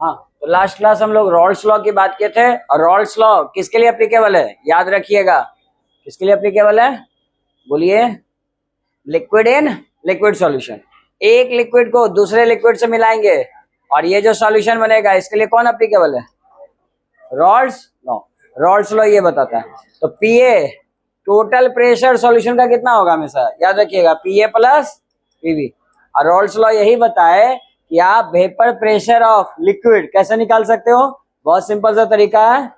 हाँ, तो last class हम लोग रॉल्स लॉ की बात किए थे, और रॉल्स लॉ किसके लिए एप्लीकेबल है याद रखिएगा। किसके लिए एप्लीकेबल है बोलिए? Liquid in liquid solution. एक लिक्विड को दूसरे लिक्विड से मिलाएंगे और ये जो सॉल्यूशन बनेगा इसके लिए कौन एप्लीकेबल है? Raoult's law. रॉल्स लॉ ये बताता है। तो पीए टोटल प्रेशर सॉल्यूशन का कितना होगा हमेशा याद रखिएगा, पीए प्लस पीवी। और रॉल्स लॉ यही बताए कि आप वेपर प्रेशर ऑफ लिक्विड कैसे निकाल सकते हो। बहुत सिंपल सा तरीका है,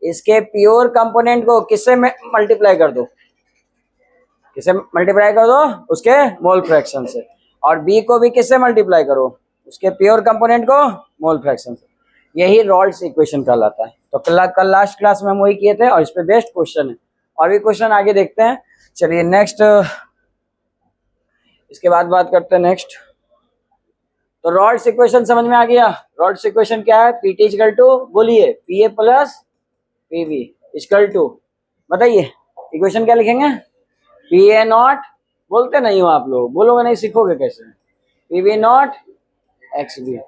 इसके प्योर कंपोनेंट को किससे मल्टीप्लाई कर दो, किससे मल्टीप्लाई कर दो? उसके मोल फ्रैक्शन से। और बी को भी किससे मल्टीप्लाई करो? उसके प्योर कंपोनेंट को मोल फ्रैक्शन से। यही रॉल्स इक्वेशन कहलाता है। तो कल लास्ट क्लास में हम वही किए थे और इस पे बेस्ट क्वेश्चन है। और भी क्वेश्चन आगे देखते हैं। चलिए नेक्स्ट, इसके बाद बात करते हैं नेक्स्ट। तो रॉल्स इक्वेशन समझ में आ गया। रॉल्स इक्वेशन क्या है? पीटी इक्वल टू, बोलिए, पीए प्लस पीवी इक्वल टू, बताइए इक्वेशन क्या लिखेंगे? पीए नॉट, बोलते नहीं हो आप लोग, बोलोगे नहीं सीखोगे कैसे? PV not x B.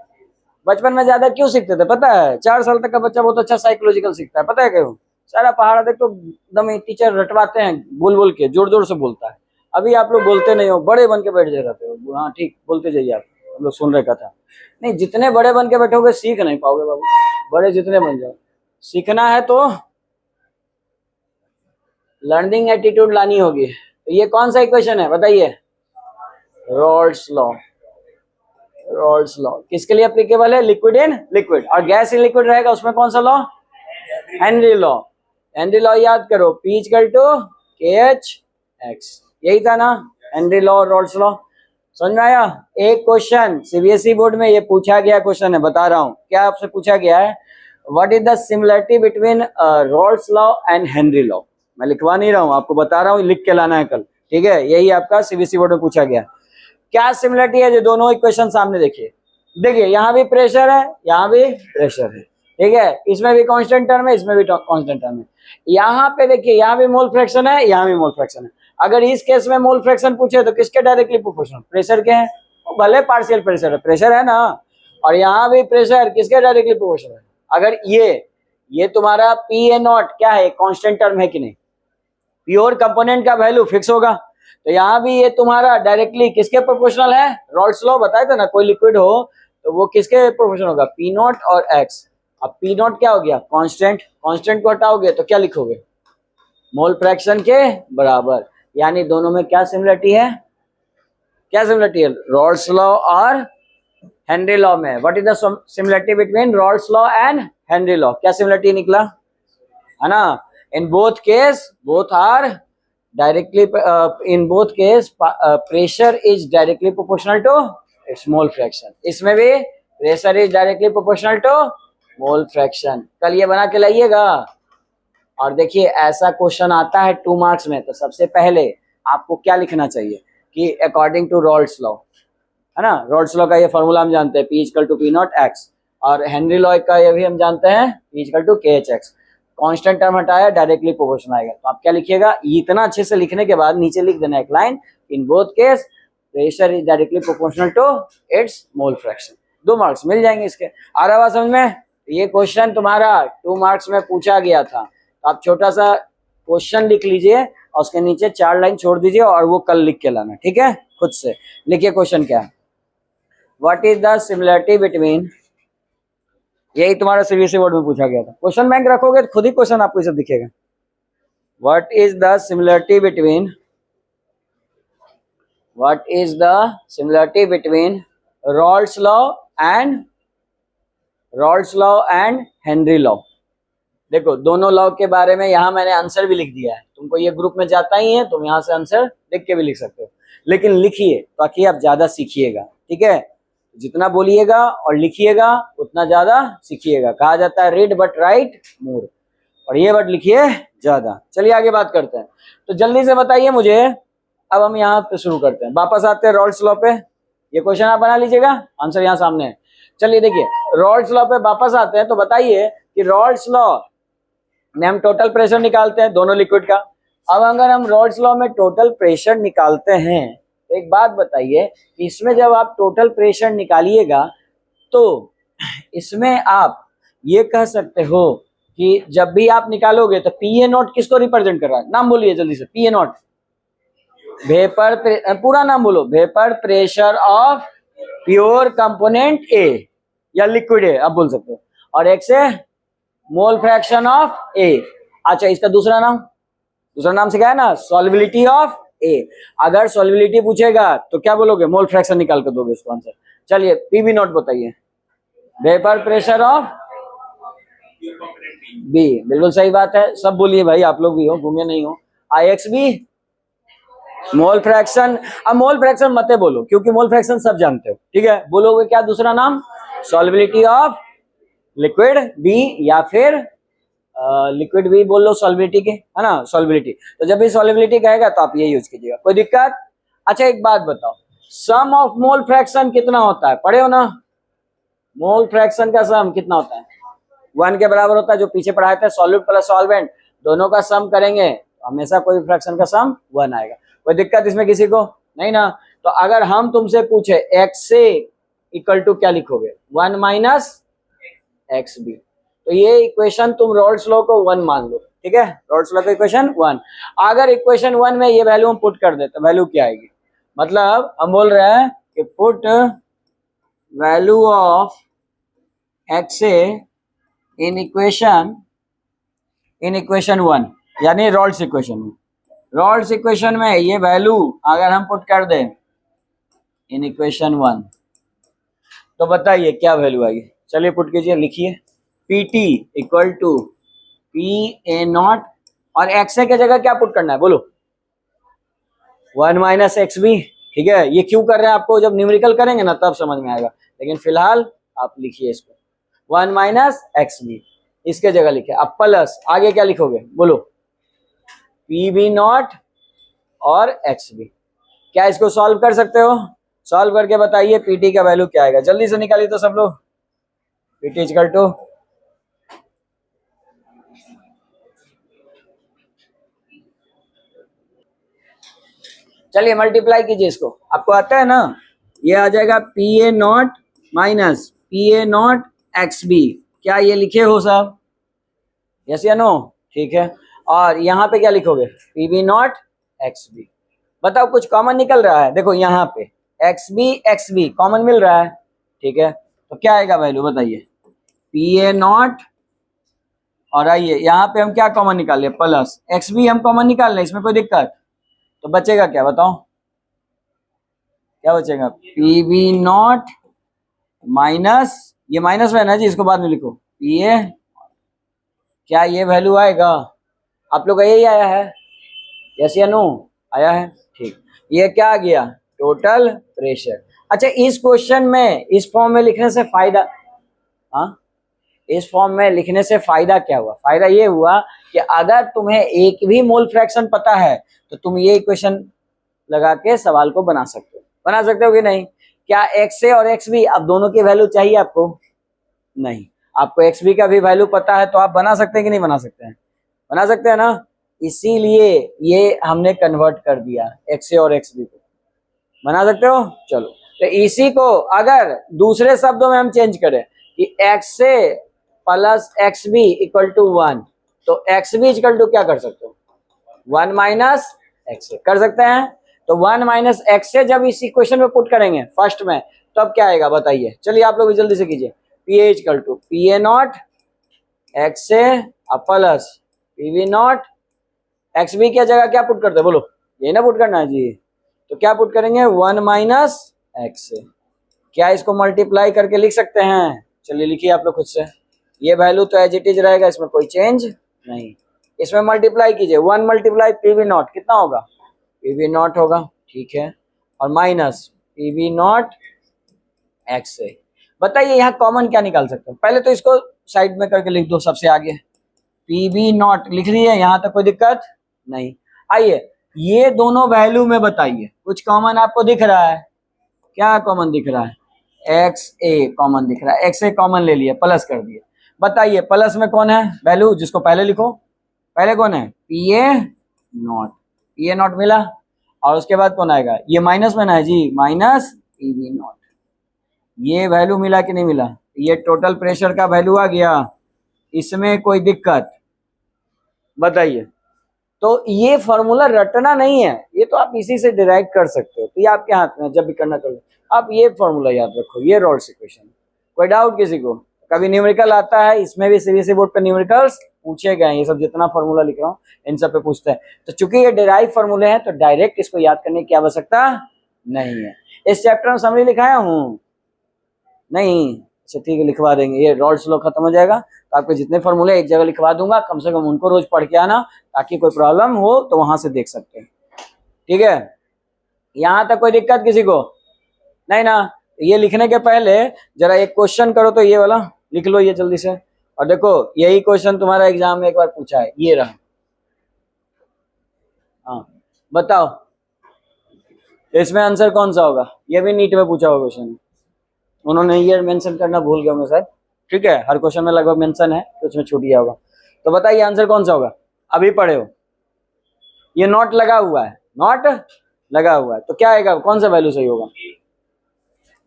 बचपन में ज्यादा क्यों सीखते थे पता है? 4 साल तक का बच्चा बहुत अच्छा साइकोलॉजिकल सीखता है, पता है क्यों? सारा पहाड़ देख तो एकदम टीचर रटवाते हैं, बोल बोल के जोर जोर से बोलता है। अभी आप लोग बोलते नहीं हो, बड़े बन के बैठ जाते हो। हाँ ठीक, बोलते जाइए आप, हम लोग सुन रहे कथा। नहीं, जितने बड़े बन के बैठोगे सीख नहीं पाओगे बाबू। बड़े जितने बन जाओ, सीखना है तो लर्निंग एटीट्यूड लानी होगी। तो ये कौन सा इक्वेशन है बताइए? Rawls law. रॉल्स लॉ किसके लिए एप्लीकेबल है? Liquid in liquid. और गैस इन लिक्विड रहेगा उसमें कौन सा law? Henry law. Henry law याद करो, P इक्वल टू KH(x), यही था ना हेनरी लॉ और रॉल्स लॉ। समझ में आया? एक क्वेश्चन सीबीएसई बोर्ड में ये पूछा गया क्वेश्चन है, बता रहा हूँ क्या आपसे पूछा गया है। What is the similarity between Raoult's law and Henry law? मैं लिखवा नहीं रहा हूँ, आपको बता रहा हूँ, लिख के लाना है कल, ठीक है? यही आपका सीबीएसई बोर्ड में पूछा गया। क्या सिमिलरिटी है? जो दोनों इक्वेशन सामने देखिए, देखिए यहाँ भी प्रेशर है, यहाँ भी प्रेशर है, ठीक है? इसमें भी कांस्टेंट टर्म है, इसमें भी कांस्टेंट टर्म है। यहाँ पे देखिए, यहाँ भी मोल फ्रैक्शन है, यहाँ भी मोल फ्रैक्शन है। अगर इस केस में मोल फ्रैक्शन पूछे तो किसके डायरेक्टली प्रोपोर्शनल? प्रेशर के हैं, भले पार्शियल प्रेशर है, प्रेशर है ना। और यहाँ भी प्रेशर किसके डायरेक्टली प्रोपोर्शनल है? अगर ये तुम्हारा पी ए नॉट क्या है? कांस्टेंट टर्म है कि नहीं? प्योर कंपोनेंट का वैल्यू फिक्स होगा। तो यहाँ भी ये तुम्हारा डायरेक्टली किसके प्रोपोर्शनल है? रॉल्स लॉ बताए थे ना, कोई लिक्विड हो तो वो किसके प्रोपोर्शनल होगा? पी नॉट और एक्स। अब पी नॉट क्या हो गया? कांस्टेंट। कांस्टेंट को हटाओगे तो क्या लिखोगे? मोल फ्रैक्शन के बराबर। यानी दोनों में क्या सिमिलरिटी है? क्या सिमिलरिटी है? रॉल्स लॉ और हेनरी लॉ में। What is the similarity between Raoult's law and Henry law? क्या सिमिलरिटी निकला है ना? In both case both are directly in both case pressure is directly proportional to its mole fraction. इसमें भी pressure is directly proportional to mole fraction। कल ये बना के लाइएगा। और देखिए ऐसा क्वेश्चन आता है 2 मार्क्स में, तो सबसे पहले आपको क्या लिखना चाहिए कि अकॉर्डिंग टू रॉल्स लॉ, है ना? रॉल्स लॉ का ये फॉर्मूला हम जानते हैं, P equal to P not X. और हेनरी लॉ का ये भी हम जानते हैं, P equal to KH(x). Constant term हटाया, डायरेक्टली प्रोपोर्शनल आएगा। तो आप क्या लिखिएगा? इतना अच्छे से लिखने के बाद नीचे लिख देना एक line, in both case pressure is directly proportional to its mole fraction. 2 marks मिल जाएंगे इसके। आ रहा समझ में? ये क्वेश्चन तुम्हारा 2 मार्क्स में पूछा गया था। तो आप छोटा सा क्वेश्चन लिख लीजिए और उसके नीचे 4 लाइन छोड़ दीजिए और वो कल लिख के लाना, ठीक है? खुद से लिखिए क्वेश्चन क्या है। What is the similarity between, यही तुम्हारा सीबीएसई बोर्ड में पूछा गया था। क्वेश्चन बैंक रखोगे तो खुद ही क्वेश्चन आपको इसे दिखेगा। What is the similarity between, what is the similarity between Raoult's law and Henry law? देखो दोनों लॉ के बारे में यहाँ मैंने आंसर भी लिख दिया है, तुमको ये ग्रुप में जाता ही है, तुम यहाँ से आंसर लिख के भी लिख सकते हो। लेकिन लिखिए ताकि आप ज्यादा सीखिएगा, ठीक है? जितना बोलिएगा और लिखिएगा उतना ज्यादा सीखिएगा। कहा जाता है रीड बट राइट मोर, और ये बट लिखिए ज्यादा। चलिए आगे बात करते हैं। तो जल्दी से बताइए मुझे, अब हम यहाँ पे शुरू करते हैं, वापस आते हैं रॉल्स लॉ पे। ये क्वेश्चन आप बना लीजिएगा, आंसर यहाँ सामने है। चलिए देखिए रॉल्स लॉ पे वापस आते हैं। तो बताइए कि रॉल्स लॉ में हम टोटल प्रेशर निकालते हैं दोनों लिक्विड का। अब अगर हम रॉल्स लॉ में टोटल प्रेशर निकालते हैं तो एक बात बताइए, इसमें जब आप टोटल प्रेशर निकालिएगा तो इसमें आप ये कह सकते हो कि जब भी आप निकालोगे तो पी ए नॉट किसको रिप्रेजेंट कर रहा है? नाम बोलिए जल्दी से। पी ए नॉट वेपर, पूरा नाम बोलो। Vapour pressure of pure component A या लिक्विड ए आप बोल सकते हो। और x A mole fraction of A. अच्छा, इसका दूसरा नाम से क्या है ना, सॉल्युबिलिटी ऑफ ए। अगर सॉल्युबिलिटी पूछेगा तो क्या बोलोगे? मोल फ्रैक्शन निकाल कर दोगे इसको आंसर। चलिए पी बी नॉट बताइए। वेपर प्रेशर ऑफ बी, बिल्कुल सही बात है। सब बोलिए भाई, आप लोग भी हो, घूमे नहीं हो। आई एक्स बी मोल फ्रैक्शन। अब मोल फ्रैक्शन मत बोलो क्योंकि मोल फ्रैक्शन सब जानते हो, ठीक है। बोलोगे क्या दूसरा नाम? सॉल्युबिलिटी ऑफ लिक्विड बी, या फिर लिक्विड भी बोल लो सॉल्युबिलिटी के, है ना, सॉल्युबिलिटी। तो जब भी सॉल्युबिलिटी कहेगा तो आप ये यूज कीजिएगा, कोई दिक्कत? अच्छा एक बात बताओ, सम ऑफ मोल फ्रैक्शन कितना होता है? पढ़े हो ना? मोल फ्रैक्शन का सम कितना होता है? 1 के बराबर होता है। जो पीछे पढ़ाए थे, सॉल्यूट प्लस सॉल्वेंट दोनों का सम करेंगे तो हमेशा कोई फ्रैक्शन का सम 1 आएगा। कोई दिक्कत इसमें किसी को? नहीं ना। तो अगर हम तुमसे पूछे एक्स से इक्वल टू क्या लिखोगे? 1 माइनस एक्स बी। तो ये इक्वेशन तुम रॉल्स लॉ को 1 मान लो, ठीक है। रॉल्स लॉ का इक्वेशन 1। अगर इक्वेशन 1 में ये वैल्यू हम पुट कर दे तो वैल्यू क्या आएगी? मतलब हम बोल रहे हैं कि put value of x A in equation 1, यानी रॉल्स इक्वेशन में। रॉल्स इक्वेशन में ये वैल्यू अगर हम पुट कर दें इन इक्वेशन 1 तो बताइए क्या वैल्यू आएगी? चलिए पुट कीजिए, लिखिए। P T equal to P A not, और एक्स ए के जगह क्या पुट करना है बोलो? 1 माइनस एक्स बी, ठीक है। ये क्यों कर रहे हैं आपको जब न्यूमेरिकल करेंगे ना तब समझ में आएगा, लेकिन फिलहाल आप लिखिए इसको 1 माइनस एक्स बी, इसके जगह लिखे। अब प्लस आगे क्या लिखोगे बोलो? पी बी नॉट और एक्स बी। क्या इसको सॉल्व कर सकते हो? सॉल्व करके बताइए पीटी का वैल्यू क्या आएगा? जल्दी से निकालिए तो सब लोग। पीटी इक्वल टू, चलिए मल्टीप्लाई कीजिए इसको, आपको आता है ना। ये आ जाएगा P A not minus P A not x B. क्या ये लिखे हो सब? यस या नो? ठीक है। और यहाँ पे क्या लिखोगे? P B naught x B. बताओ कुछ कॉमन निकल रहा है? देखो यहाँ पे एक्स बी कॉमन मिल रहा है, ठीक है। तो क्या आएगा वैल्यू बताइए? पी ए नॉट, और आइए यहाँ पे हम क्या कॉमन निकाल ले? प्लस एक्स बी हम कॉमन निकाल लें, इसमें कोई दिक्कत? तो बचेगा क्या बताओ? क्या बचेगा? पी बी नॉट माइनस, ये माइनस में ना जी, इसको बाद में लिखो, पी ए। क्या ये वैल्यू आएगा? आप लोग का यही आया है? यस या नो? आया है, ठीक। ये क्या आ गया? Total pressure. अच्छा इस क्वेश्चन में इस फॉर्म में लिखने से फायदा, हाँ, इस फॉर्म में लिखने से फायदा क्या हुआ? फायदा ये हुआ कि अगर तुम्हें एक भी मोल फ्रैक्शन पता है तो तुम ये इक्वेशन लगा के सवाल को बना सकते हो। बना सकते हो कि नहीं? क्या एक्स ए और एक्स बी अब दोनों की वैल्यू चाहिए आपको? नहीं। आपको एक्स बी का भी वैल्यू पता है तो आप बना सकते हैं कि नहीं बना सकते हैं? बना सकते हैं ना। इसीलिए ये हमने कन्वर्ट कर दिया एक्स ए और एक्स बी को। बना सकते हो? चलो, तो इसी को अगर दूसरे शब्दों में हम चेंज करें कि x A plus x B equal to 1, तो एक्स बी इक्वल टू क्या कर सकते हो? 1 माइनस एक्स ए कर सकते हैं। तो 1 माइनस एक्स ए जब इस इक्वेशन में पुट करेंगे फर्स्ट में, तो अब क्या आएगा बताइए? चलिए आप लोग भी जल्दी से कीजिए। P A equal to P A not x A plus P B naught x B की जगह क्या पुट करते हैं बोलो? ये ना पुट करना है जी। तो क्या पुट करेंगे? 1 माइनस एक्स ए। क्या इसको मल्टीप्लाई करके लिख सकते हैं? चलिए लिखिए आप लोग खुद से। ये वैल्यू तो एज इट इज रहेगा, इसमें कोई चेंज नहीं। इसमें मल्टीप्लाई कीजिए, 1 मल्टीप्लाई पी वी नॉट कितना होगा? पी वी नॉट होगा, ठीक है। और minus P V naught x A. बताइए यहाँ कॉमन क्या निकाल सकते हो? पहले तो इसको साइड में करके लिख दो सबसे आगे। पी वी नॉट लिख लिए, यहाँ तक कोई दिक्कत नहीं। आइए ये दोनों वैल्यू में बताइए कुछ कॉमन आपको दिख रहा है? क्या कॉमन दिख रहा है? एक्स ए कॉमन दिख रहा है। एक्स ए कॉमन ले लिए, प्लस कर दिए। बताइए प्लस में कौन है वैल्यू जिसको पहले लिखो? पहले कौन है? P A not. P A not मिला, और उसके बाद कौन आएगा? ये माइनस में ना है जी, माइनस पी बी नॉट। ये वैल्यू मिला कि नहीं मिला? ये टोटल प्रेशर का वैल्यू आ गया, इसमें कोई दिक्कत बताइए। तो ये फॉर्मूला रटना नहीं है, ये तो आप इसी से डिराइव कर सकते हो, तो ये आपके हाथ में जब भी करना कर आप ये फॉर्मूला याद रखो, ये रॉल्स इक्वेशन। कोई डाउट किसी को? कभी न्यूमेरिकल आता है, इसमें भी सीबीएसई बोर्ड पे न्यूमेरिकल्स पूछे गए, ये सब जितना फॉर्मूला लिख रहा हूँ इन सब पे पूछते हैं। तो चूंकि ये डिराइव फॉर्मूले हैं तो डायरेक्ट इसको याद करने की आवश्यकता नहीं है। इस चैप्टर में समरी लिखाया हूँ नहीं? अच्छा ठीक है, लिखवा देंगे। ये रॉल्स लॉ खत्म हो जाएगा तो आपके जितने फॉर्मूले एक जगह लिखवा दूंगा, कम से कम उनको रोज पढ़ के आना, ताकि कोई प्रॉब्लम हो तो वहां से देख सकते हैं। ठीक है, यहां तक कोई दिक्कत किसी को नहीं ना? ये लिखने के पहले जरा एक क्वेश्चन करो, तो ये वाला लिख लो ये जल्दी से। और देखो यही क्वेश्चन तुम्हारा एग्जाम में एक बार पूछा है, ये रहा। हाँ बताओ इसमें आंसर कौन सा होगा? ये भी नीट में पूछा हुआ क्वेश्चन, उन्होंने ये मेंशन करना भूल गया होंगे शायद। ठीक है, हर क्वेश्चन में लगभग मेंशन है, तो उसमें छूट गया होगा। तो बताइए आंसर कौन सा होगा? अभी पढ़े हो, ये नॉट लगा हुआ है, नॉट लगा हुआ है, तो क्या आएगा, कौन सा वैल्यू सही होगा?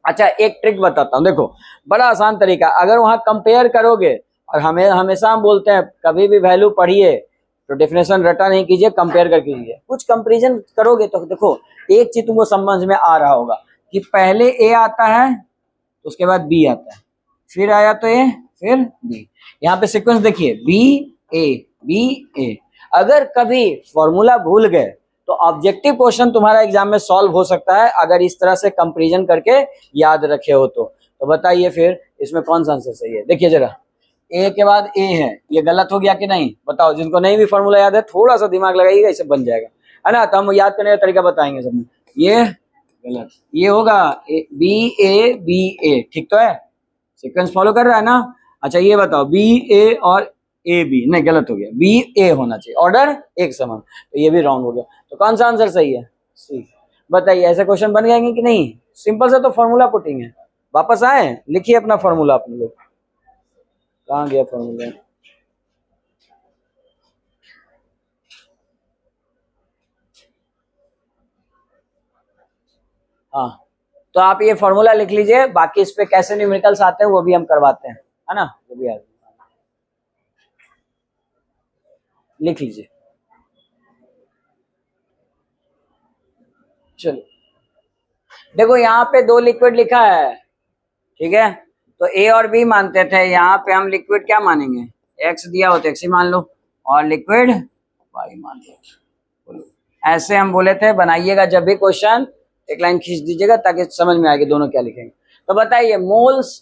अच्छा एक ट्रिक बताता हूँ, देखो बड़ा आसान तरीका। अगर वहां कंपेयर करोगे, और हमें हमेशा हम बोलते हैं कभी भी वैल्यू पढ़िए तो डेफिनेशन रटा नहीं कीजिए, कंपेयर करके कीजिए। कुछ कंपेरिजन करोगे तो देखो एक चीज तुमको समझ में आ रहा होगा कि पहले ए आता है, उसके बाद बी आता है, फिर आया तो ए, फिर बी। यहाँ पे सीक्वेंस देखिए, बी ए बी ए। अगर कभी फॉर्मूला भूल गए तो ऑब्जेक्टिव क्वेश्चन तुम्हारा एग्जाम में सॉल्व हो सकता है, अगर इस तरह से कंपैरिजन करके याद रखे हो तो बताइए फिर इसमें कौन सा आंसर सही है? देखिए जरा, ए के बाद ए है, ये गलत हो गया कि नहीं? बताओ, जिनको नहीं भी फॉर्मूला याद है थोड़ा सा दिमाग लगाइएगा, इसे बन जाएगा, है ना? तो हम याद करने का तरीका बताएंगे सब में। ये गलत, ये होगा बी ए, ठीक तो है? सीक्वेंस फॉलो कर रहा है ना? अच्छा ये बताओ, बी ए और ए बी, नहीं गलत हो गया, बी ए होना चाहिए, ऑर्डर एक समान, तो ये भी रॉन्ग हो गया। तो कौन सा आंसर सही है? सी। बताइए ऐसे क्वेश्चन बन जाएंगे कि नहीं? सिंपल से तो फॉर्मूला पुटिंग है। वापस आए, लिखिए अपना फॉर्मूला अपने लोग। कहाँ गया फॉर्मूला? हाँ, तो आप ये फॉर्मूला लिख लीजिए, बाकी इस पे कैसे न्यूमेरिकल्स आते हैं वो भी हम करवाते हैं, है ना? वो भी लिख लीजिए। चलो देखो यहाँ पे दो लिक्विड लिखा है, ठीक है? तो ए और बी मानते थे, यहाँ पे हम लिक्विड क्या मानेंगे? एक्स दिया हो तो एक्स ही मान लो, और लिक्विड वाई मान लो। बोलो ऐसे हम बोले थे, बनाइएगा जब भी क्वेश्चन एक लाइन खींच दीजिएगा ताकि समझ में आएगी दोनों क्या लिखेंगे। तो बताइए मोल्स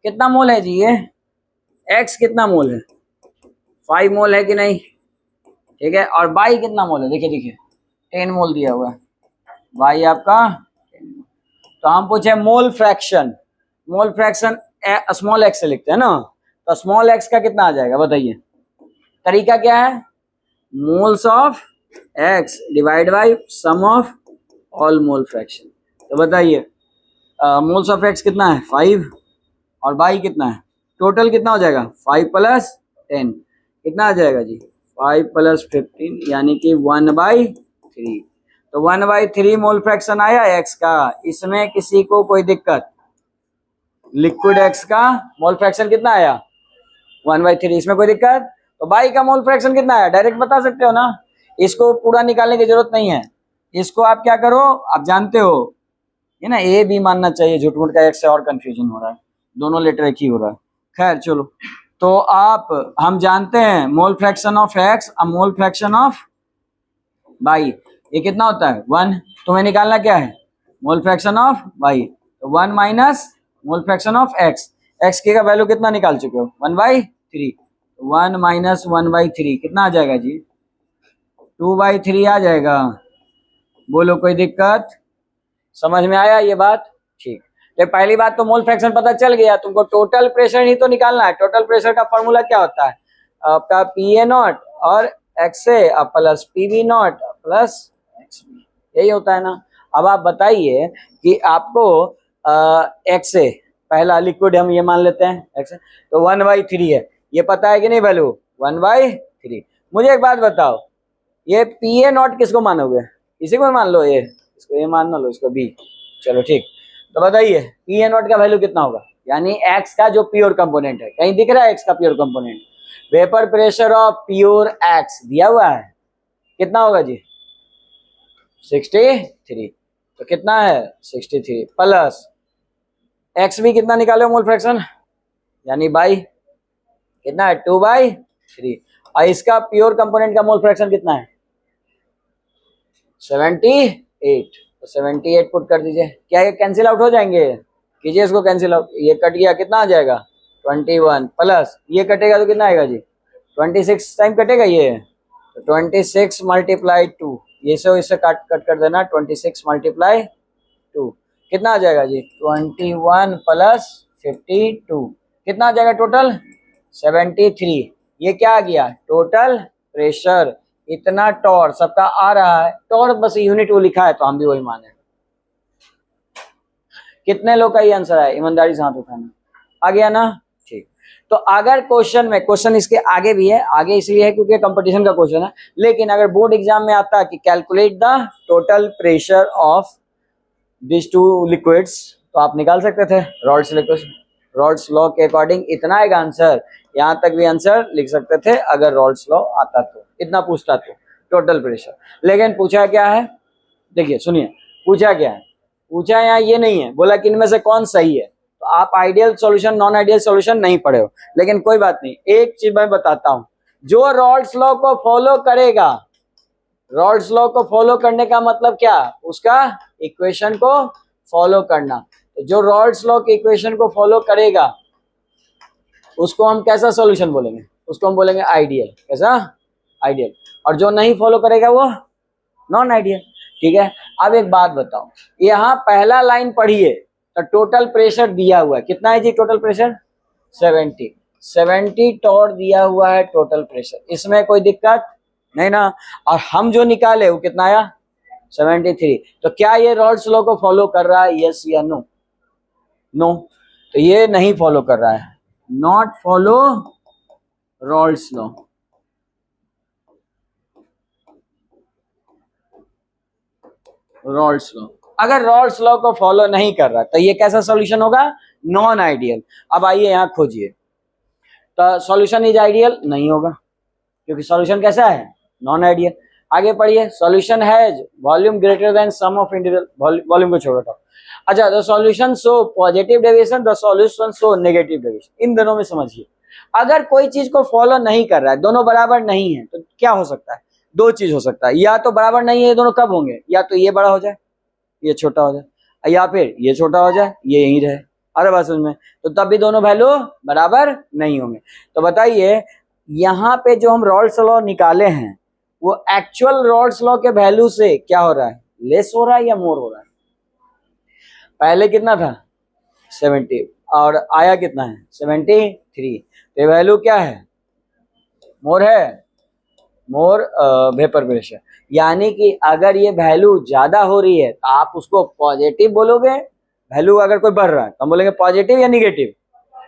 कितना मोल है जी? ये एक्स कितना मोल है? 5 मोल है कि नहीं? ठीक है, और बाई कितना मोल है? देखिए देखिए 10 मोल दिया हुआ है, बाई आपका 10 मोल। तो हम पूछे mole fraction, mole fraction small x से लिखते हैं ना, तो स्मॉल एक्स का कितना आ जाएगा बताइए? तरीका क्या है? Moles of x divide by sum of all mole fraction. तो बताइए मोल्स ऑफ एक्स कितना है? 5, और बाई कितना है? टोटल कितना हो जाएगा? 5 प्लस 10 कितना आ जाएगा जी? 5 प्लस 15 यानी कि 1/3। तो 1/3 मोल फ्रैक्शन आया एक्स का। इसमें किसी को कोई दिक्कत? लिक्विड एक्स का मोल फ्रैक्शन कितना आया? 1/3। इसमें कोई दिक्कत? तो बाई का मोल फ्रैक्शन कितना आया? डायरेक्ट बता सकते हो ना, इसको पूरा निकालने की जरूरत नहीं है। इसको आप क्या करो, आप जानते हो ये ना, ए बी मानना चाहिए, झूठ मूठ का एक्स से और कंफ्यूजन हो रहा है, दोनों लेटर एक ही हो रहा है। खैर चलो, तो आप हम जानते हैं मोल फ्रैक्शन ऑफ एक्स और मोल फ्रैक्शन ऑफ बाई ये कितना होता है? 1। तुम्हें निकालना क्या है? मोल फ्रैक्शन ऑफ बाई, तो 1 minus mole fraction of x. X की का वैल्यू कितना निकाल चुके हो? 1/3। 1 माइनस 1/3 कितना आ जाएगा जी? 2/3 आ जाएगा। बोलो कोई दिक्कत? समझ में आया ये बात? ठीक। तो पहली बात तो मोल फ्रैक्शन पता चल गया, तुमको टोटल प्रेशर ही तो निकालना है। टोटल प्रेशर का फॉर्मूला क्या होता है? आपका पी ए नॉट और x A plus P B naught plus x B, यही होता है ना। अब आप बताइए कि आपको एक्स ए पहला लिक्विड हम ये मान लेते हैं एक्स ए, तो 1/3 है, ये पता है कि नहीं वैल्यू? 1/3। मुझे एक बात बताओ, ये पी ए नॉट किसको मानोगे? इसी को मान लो, ये इसको ए मान लो, इसको बी। चलो ठीक, तो बताइए पी ए नॉट का वैल्यू कितना होगा? यानी एक्स का जो प्योर कंपोनेंट है, कहीं दिख रहा है एक्स का pure component? Vapour pressure of pure x दिया हुआ है, कितना होगा जी? 63। तो कितना है? 63 प्लस एक्स भी कितना निकाले मोल फ्रैक्शन, यानी बाई कितना है? 2/3। और इसका प्योर कंपोनेंट का मोल फ्रैक्शन कितना है? 78। तो 78 पुट कर दीजिए। क्या ये कैंसिल आउट हो जाएंगे? कीजिए इसको कैंसिल आउट। ये कट गया, कितना आ जाएगा? 21 प्लस ये कटेगा तो कितना आएगा जी? 26 टाइम कटेगा ये, तो 26 मल्टीप्लाई 2, ये से इससे कट कर देना। 26 मल्टीप्लाई 2 कितना आ जाएगा जी? 21 प्लस 52 कितना आ जाएगा टोटल? 73। ये क्या आ गया? Total pressure. इतना टॉर सबका आ रहा है, टॉर बस यूनिट वो लिखा है तो हम भी वही माने। कितने लोग का ये आंसर है? ईमानदारी से हाथ उठाना। आ गया ना? ठीक। तो अगर क्वेश्चन में, क्वेश्चन इसके आगे भी है, आगे इसलिए है क्योंकि कंपटीशन का क्वेश्चन है, लेकिन अगर बोर्ड एग्जाम में आता है कि calculate the total pressure of this two liquids, तो आप निकाल सकते थे रॉल्स लॉ के अकॉर्डिंग। इतना एक आंसर, यहां तक भी आंसर लिख सकते थे अगर रॉल्स लॉ आता तो, इतना पूछता तो टोटल प्रेशर। लेकिन पूछा क्या है? देखिए सुनिए, पूछा क्या है? पूछा यहाँ ये नहीं है, बोला कि इनमें से कौन सही है। तो आप ideal solution non ideal solution नहीं पढ़े हो, लेकिन कोई बात नहीं, एक चीज मैं बताता हूं। जो रॉल्स लॉ को फॉलो करेगा, रॉल्स लॉ को फॉलो करने का मतलब क्या? उसका इक्वेशन को फॉलो करना। तो जो रॉल्स लॉ के इक्वेशन को फॉलो करेगा उसको हम कैसा सॉल्यूशन बोलेंगे? उसको हम बोलेंगे आइडियल। कैसा? आइडियल। और जो नहीं फॉलो करेगा वो नॉन आइडियल। ठीक है। अब एक बात बताओ, यहाँ पहला लाइन पढ़िए तो टोटल प्रेशर दिया हुआ है, कितना है जी टोटल प्रेशर? 70 टॉर दिया हुआ है टोटल प्रेशर, इसमें कोई दिक्कत नहीं ना। और हम जो निकाले वो कितना आया? 73। तो क्या ये रॉल्स लॉ को फॉलो कर रहा है? यस या नो? नो। तो ये नहीं फॉलो कर रहा है, not follow Rawls law. Rawls law, अगर रॉल्स लॉ को फॉलो नहीं कर रहा तो ये कैसा सॉल्यूशन होगा? Non ideal. अब आइए यहाँ खोजिए, तो सॉल्यूशन इज आइडियल नहीं होगा क्योंकि सॉल्यूशन कैसा है? Non ideal. आगे पढ़िए, solution has volume greater than sum of individual, volume को छोड़ हटाओ। अच्छा, the solution show positive deviation, the solution show negative deviation. इन दोनों में समझिए, अगर कोई चीज को फॉलो नहीं कर रहा है, दोनों बराबर नहीं है, तो क्या हो सकता है? दो चीज हो सकता है, या तो बराबर नहीं है, ये दोनों कब होंगे? या तो ये बड़ा हो जाए, ये छोटा हो जाए, या फिर ये छोटा हो जाए, ये यहीं रहे। अरे बात समझ में? तो तब भी दोनों वैल्यू बराबर नहीं होंगे। तो बताइए, यहाँ पे जो हम रॉल्स लॉ निकाले हैं वो एक्चुअल रॉल्स लॉ के वैल्यू से क्या हो रहा है? लेस हो रहा है या मोर हो रहा है? पहले कितना था? 70 और आया कितना है? 73। तो वैल्यू क्या है? मोर है, मोर वेपर प्रेशर। यानी कि अगर ये वैल्यू ज्यादा हो रही है तो आप उसको पॉजिटिव बोलोगे, वैल्यू अगर कोई बढ़ रहा है तो हम बोलेंगे पॉजिटिव या निगेटिव?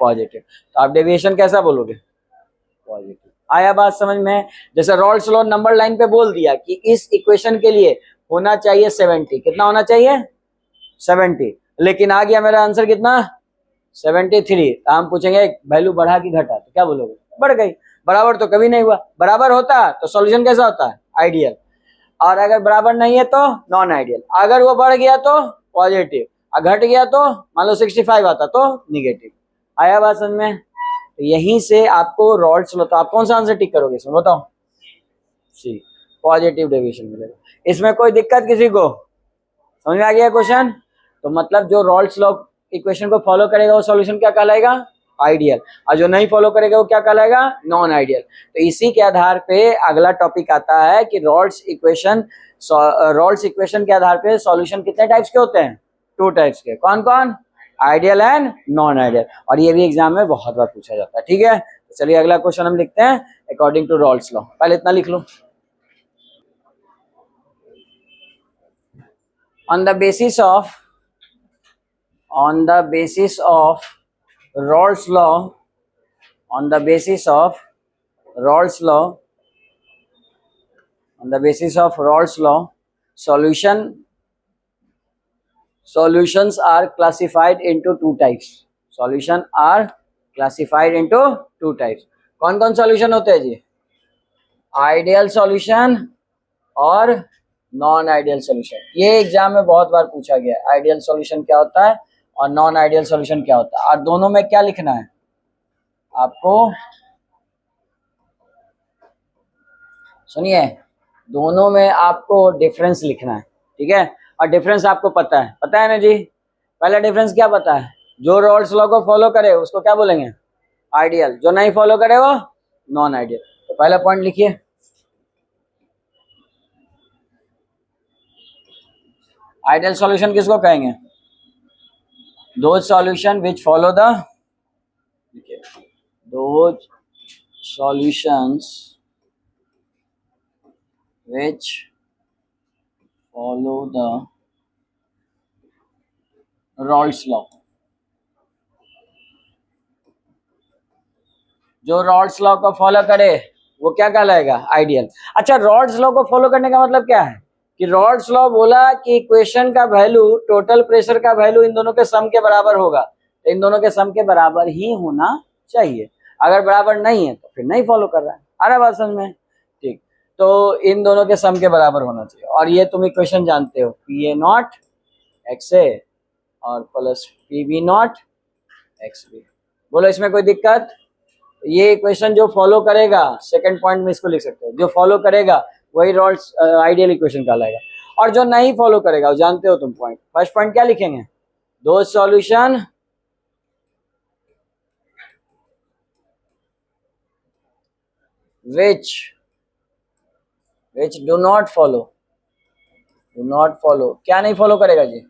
पॉजिटिव। तो आप डेविएशन कैसा बोलोगे? पॉजिटिव। आया बात समझ में? जैसे रॉल्स लॉ नंबर लाइन पे बोल दिया कि इस इक्वेशन के लिए होना चाहिए 70, कितना होना चाहिए? 70, लेकिन आ गया मेरा आंसर कितना? 73। तो हम पूछेंगे वैल्यू बढ़ा कि घटा, तो क्या बोलोगे? बढ़ गई। बराबर तो कभी नहीं हुआ, बराबर होता तो सॉल्यूशन कैसा होता है? आइडियल। और अगर बराबर नहीं है तो नॉन आइडियल। अगर वो बढ़ गया तो पॉजिटिव, और घट गया तो मान लो 65 आता तो निगेटिव। आया बात समझ में? तो यहीं से आपको रॉल्स लॉ, तो आप कौन सा आंसर टिक करोगे इसमें बताओ? सी, पॉजिटिव डेविएशन मिलेगा। इसमें कोई दिक्कत किसी को? समझ में आ गया क्वेश्चन? तो मतलब जो रॉल्स लॉ इक्वेशन को फॉलो करेगा वो सॉल्यूशन क्या कहलाएगा? आइडियल। और जो नहीं फॉलो करेगा वो क्या कहलाएगा? Non ideal. तो इसी के आधार पे अगला टॉपिक आता है कि रॉल्स इक्वेशन के आधार पे सॉल्यूशन कितने टाइप्स के होते हैं? 2 टाइप्स के। कौन कौन? Ideal and non ideal. और ये भी एग्जाम में बहुत बार पूछा जाता है। ठीक है, तो चलिए अगला क्वेश्चन हम लिखते हैं अकॉर्डिंग टू रॉल्स लॉ। पहले इतना लिख लो, on the basis of Rolle's law, on the basis of Rolle's law, on the basis of Rolle's law, solutions are classified into 2 types. Solution are classified into two types. कौन कौन solution होते हैं जी? Ideal solution और non ideal solution. ये exam में बहुत बार पूछा गया है, आइडियल सॉल्यूशन क्या होता है और नॉन आइडियल सॉल्यूशन क्या होता है, और दोनों में क्या लिखना है आपको? सुनिए, दोनों में आपको डिफरेंस लिखना है, ठीक है? और डिफरेंस आपको पता है ना जी? पहला डिफरेंस क्या पता है? जो रॉल्स लॉ को फॉलो करे उसको क्या बोलेंगे? आइडियल। जो नहीं फॉलो करे वो नॉन आइडियल। तो पहला पॉइंट लिखिए, आइडियल सॉल्यूशन किसको कहेंगे? Those solution which follow the, those solutions which follow the Rolle's law। जो रॉल्स लॉ को फॉलो करे वो क्या कहलाएगा? आइडियल। अच्छा, रॉल्स लॉ को फॉलो करने का मतलब क्या है? कि रॉल्स लॉ बोला कि इक्वेशन का वैल्यू, टोटल प्रेशर का वैल्यू इन दोनों के सम के बराबर होगा, तो इन दोनों के सम के बराबर ही होना चाहिए। अगर बराबर नहीं है तो फिर नहीं फॉलो कर रहा है। आ रहा बात समझ में? ठीक, तो इन दोनों के सम के बराबर होना चाहिए। और ये तुम इक्वेशन जानते हो, P A not x A और plus P B naught x B. बोलो इसमें कोई दिक्कत? ये इक्वेशन जो फॉलो करेगा, सेकंड पॉइंट में इसको लिख सकते हो, जो फॉलो करेगा वही रॉल्स आइडियल इक्वेशन कहलाएगा। और जो नहीं फॉलो करेगा वो जानते हो तुम पॉइंट। फर्स्ट पॉइंट क्या लिखेंगे? दो solution which do not follow, क्या नहीं फॉलो करेगा जी?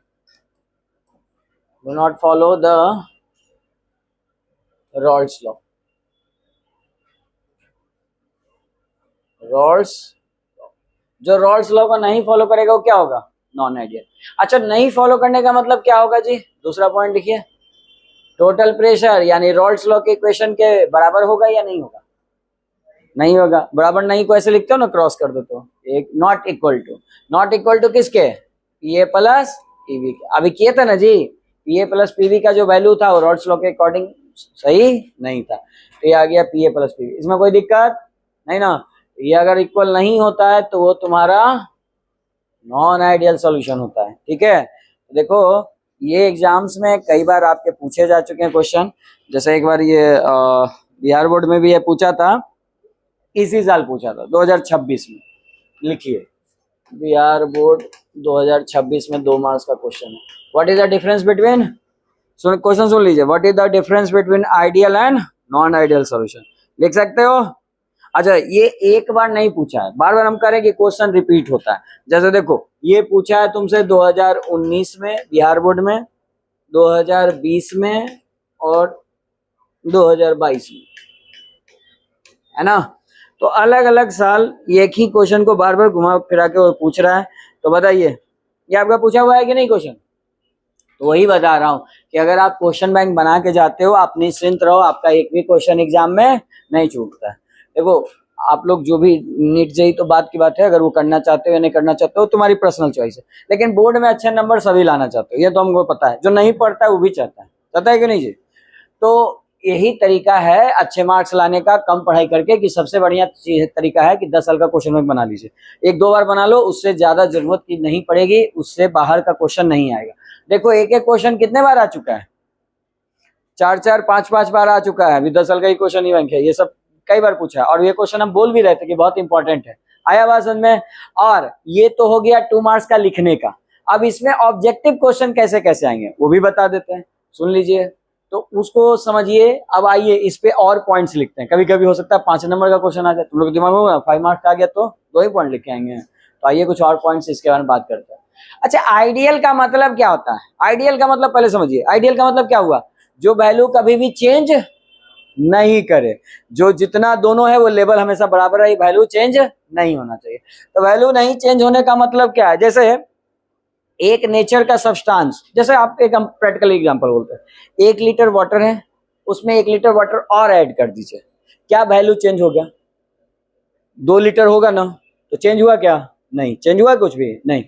do not follow the Rolle's law। जो रॉल्स लॉ को नहीं फॉलो करेगा वो क्या होगा? Non ideal. अच्छा, नहीं फॉलो करने का मतलब क्या होगा जी? दूसरा पॉइंट लिखिए, टोटल प्रेशर यानी रॉल्स लॉ के इक्वेशन के बराबर होगा या नहीं होगा? नहीं होगा। बराबर नहीं को ऐसे लिखते हो ना, क्रॉस कर दो तो एक नॉट इक्वल टू किसके? पी ए प्लस पीवी के। अभी किए थे ना जी, पी ए प्लस पीवी का जो वैल्यू था वो रॉल्स लॉ के अकॉर्डिंग सही नहीं था, तो ये आ गया पी ए प्लस पीवी। इसमें कोई दिक्कत नहीं ना? ये अगर इक्वल नहीं होता है तो वो तुम्हारा नॉन आइडियल सॉल्यूशन होता है, ठीक है? तो देखो, ये एग्जाम्स में कई बार आपके पूछे जा चुके हैं क्वेश्चन। जैसे एक बार ये बिहार बोर्ड में भी ये पूछा था, इसी साल पूछा था 2026 में। लिखिए, बिहार बोर्ड 2026 में 2 मार्क्स का क्वेश्चन है। What is the difference between, question सुन लीजिए, what is the difference between ideal and non ideal solution? लिख सकते हो? अच्छा, ये एक बार नहीं पूछा है, बार बार हम करें कि क्वेश्चन रिपीट होता है। जैसे देखो, ये पूछा है तुमसे 2019 में बिहार बोर्ड में, 2020 में और 2022 में, है ना? तो अलग अलग साल एक ही क्वेश्चन को बार बार घुमा फिरा के वो पूछ रहा है। तो बताइए, ये आपका पूछा हुआ है कि नहीं क्वेश्चन? तो वही बता रहा हूँ कि अगर आप क्वेश्चन बैंक बना के जाते हो, आप निश्चिंत रहो, आपका एक भी क्वेश्चन एग्जाम में नहीं छूटता है। देखो, आप लोग जो भी नीट जेई तो बात की बात है, अगर वो करना चाहते हो या नहीं करना चाहते हो तुम्हारी पर्सनल चॉइस है, लेकिन बोर्ड में अच्छे नंबर सभी लाना चाहते हो, ये तो हमको पता है। जो नहीं पढ़ता है वो भी चाहता है कि नहीं जी? तो यही तरीका है अच्छे मार्क्स लाने का, कम पढ़ाई करके, कि सबसे बढ़िया तरीका है कि 10 साल का क्वेश्चन बैंक बना लीजिए। 1-2 बार बना लो, उससे ज्यादा जरूरत की नहीं पड़ेगी, उससे बाहर का क्वेश्चन नहीं आएगा। देखो, एक एक क्वेश्चन कितने बार आ चुका है? 4-4, 5-5 बार आ चुका है। अभी 10 साल का ही क्वेश्चन ही बैंक है, ये सब कई बार पूछा है। और ये क्वेश्चन हम बोल भी रहे थे कि बहुत इंपॉर्टेंट है। आया बात समझ में? और ये तो हो गया 2 मार्क्स का लिखने का। अब इसमें ऑब्जेक्टिव क्वेश्चन कैसे कैसे आएंगे वो भी बता देते हैं, सुन लीजिए, तो उसको समझिए। अब आइए इस पे और पॉइंट्स लिखते हैं। कभी कभी हो सकता है 5 नंबर का क्वेश्चन आ जाए, तुम लोग दिमाग में 5 मार्क्स का आ गया तो 2 ही पॉइंट लिख के आएंगे। तो आइए कुछ और पॉइंट्स इसके बारे में बात करते हैं। अच्छा, आइडियल का मतलब क्या होता है? आइडियल का मतलब पहले समझिए, आइडियल का मतलब क्या हुआ? जो वैल्यू कभी भी चेंज नहीं करे, जो जितना दोनों है वो लेवल हमेशा बराबर है, वैल्यू चेंज नहीं होना चाहिए। तो वैल्यू नहीं चेंज होने का मतलब क्या है? जैसे एक नेचर का सब्सटेंस, जैसे आप एक हम प्रैक्टिकल एग्जांपल बोलते हैं, 1 लीटर वाटर है, उसमें 1 लीटर वाटर और ऐड कर दीजिए, क्या वैल्यू चेंज हो गया? 2 लीटर होगा ना, तो चेंज हुआ क्या? नहीं चेंज हुआ, कुछ भी नहीं,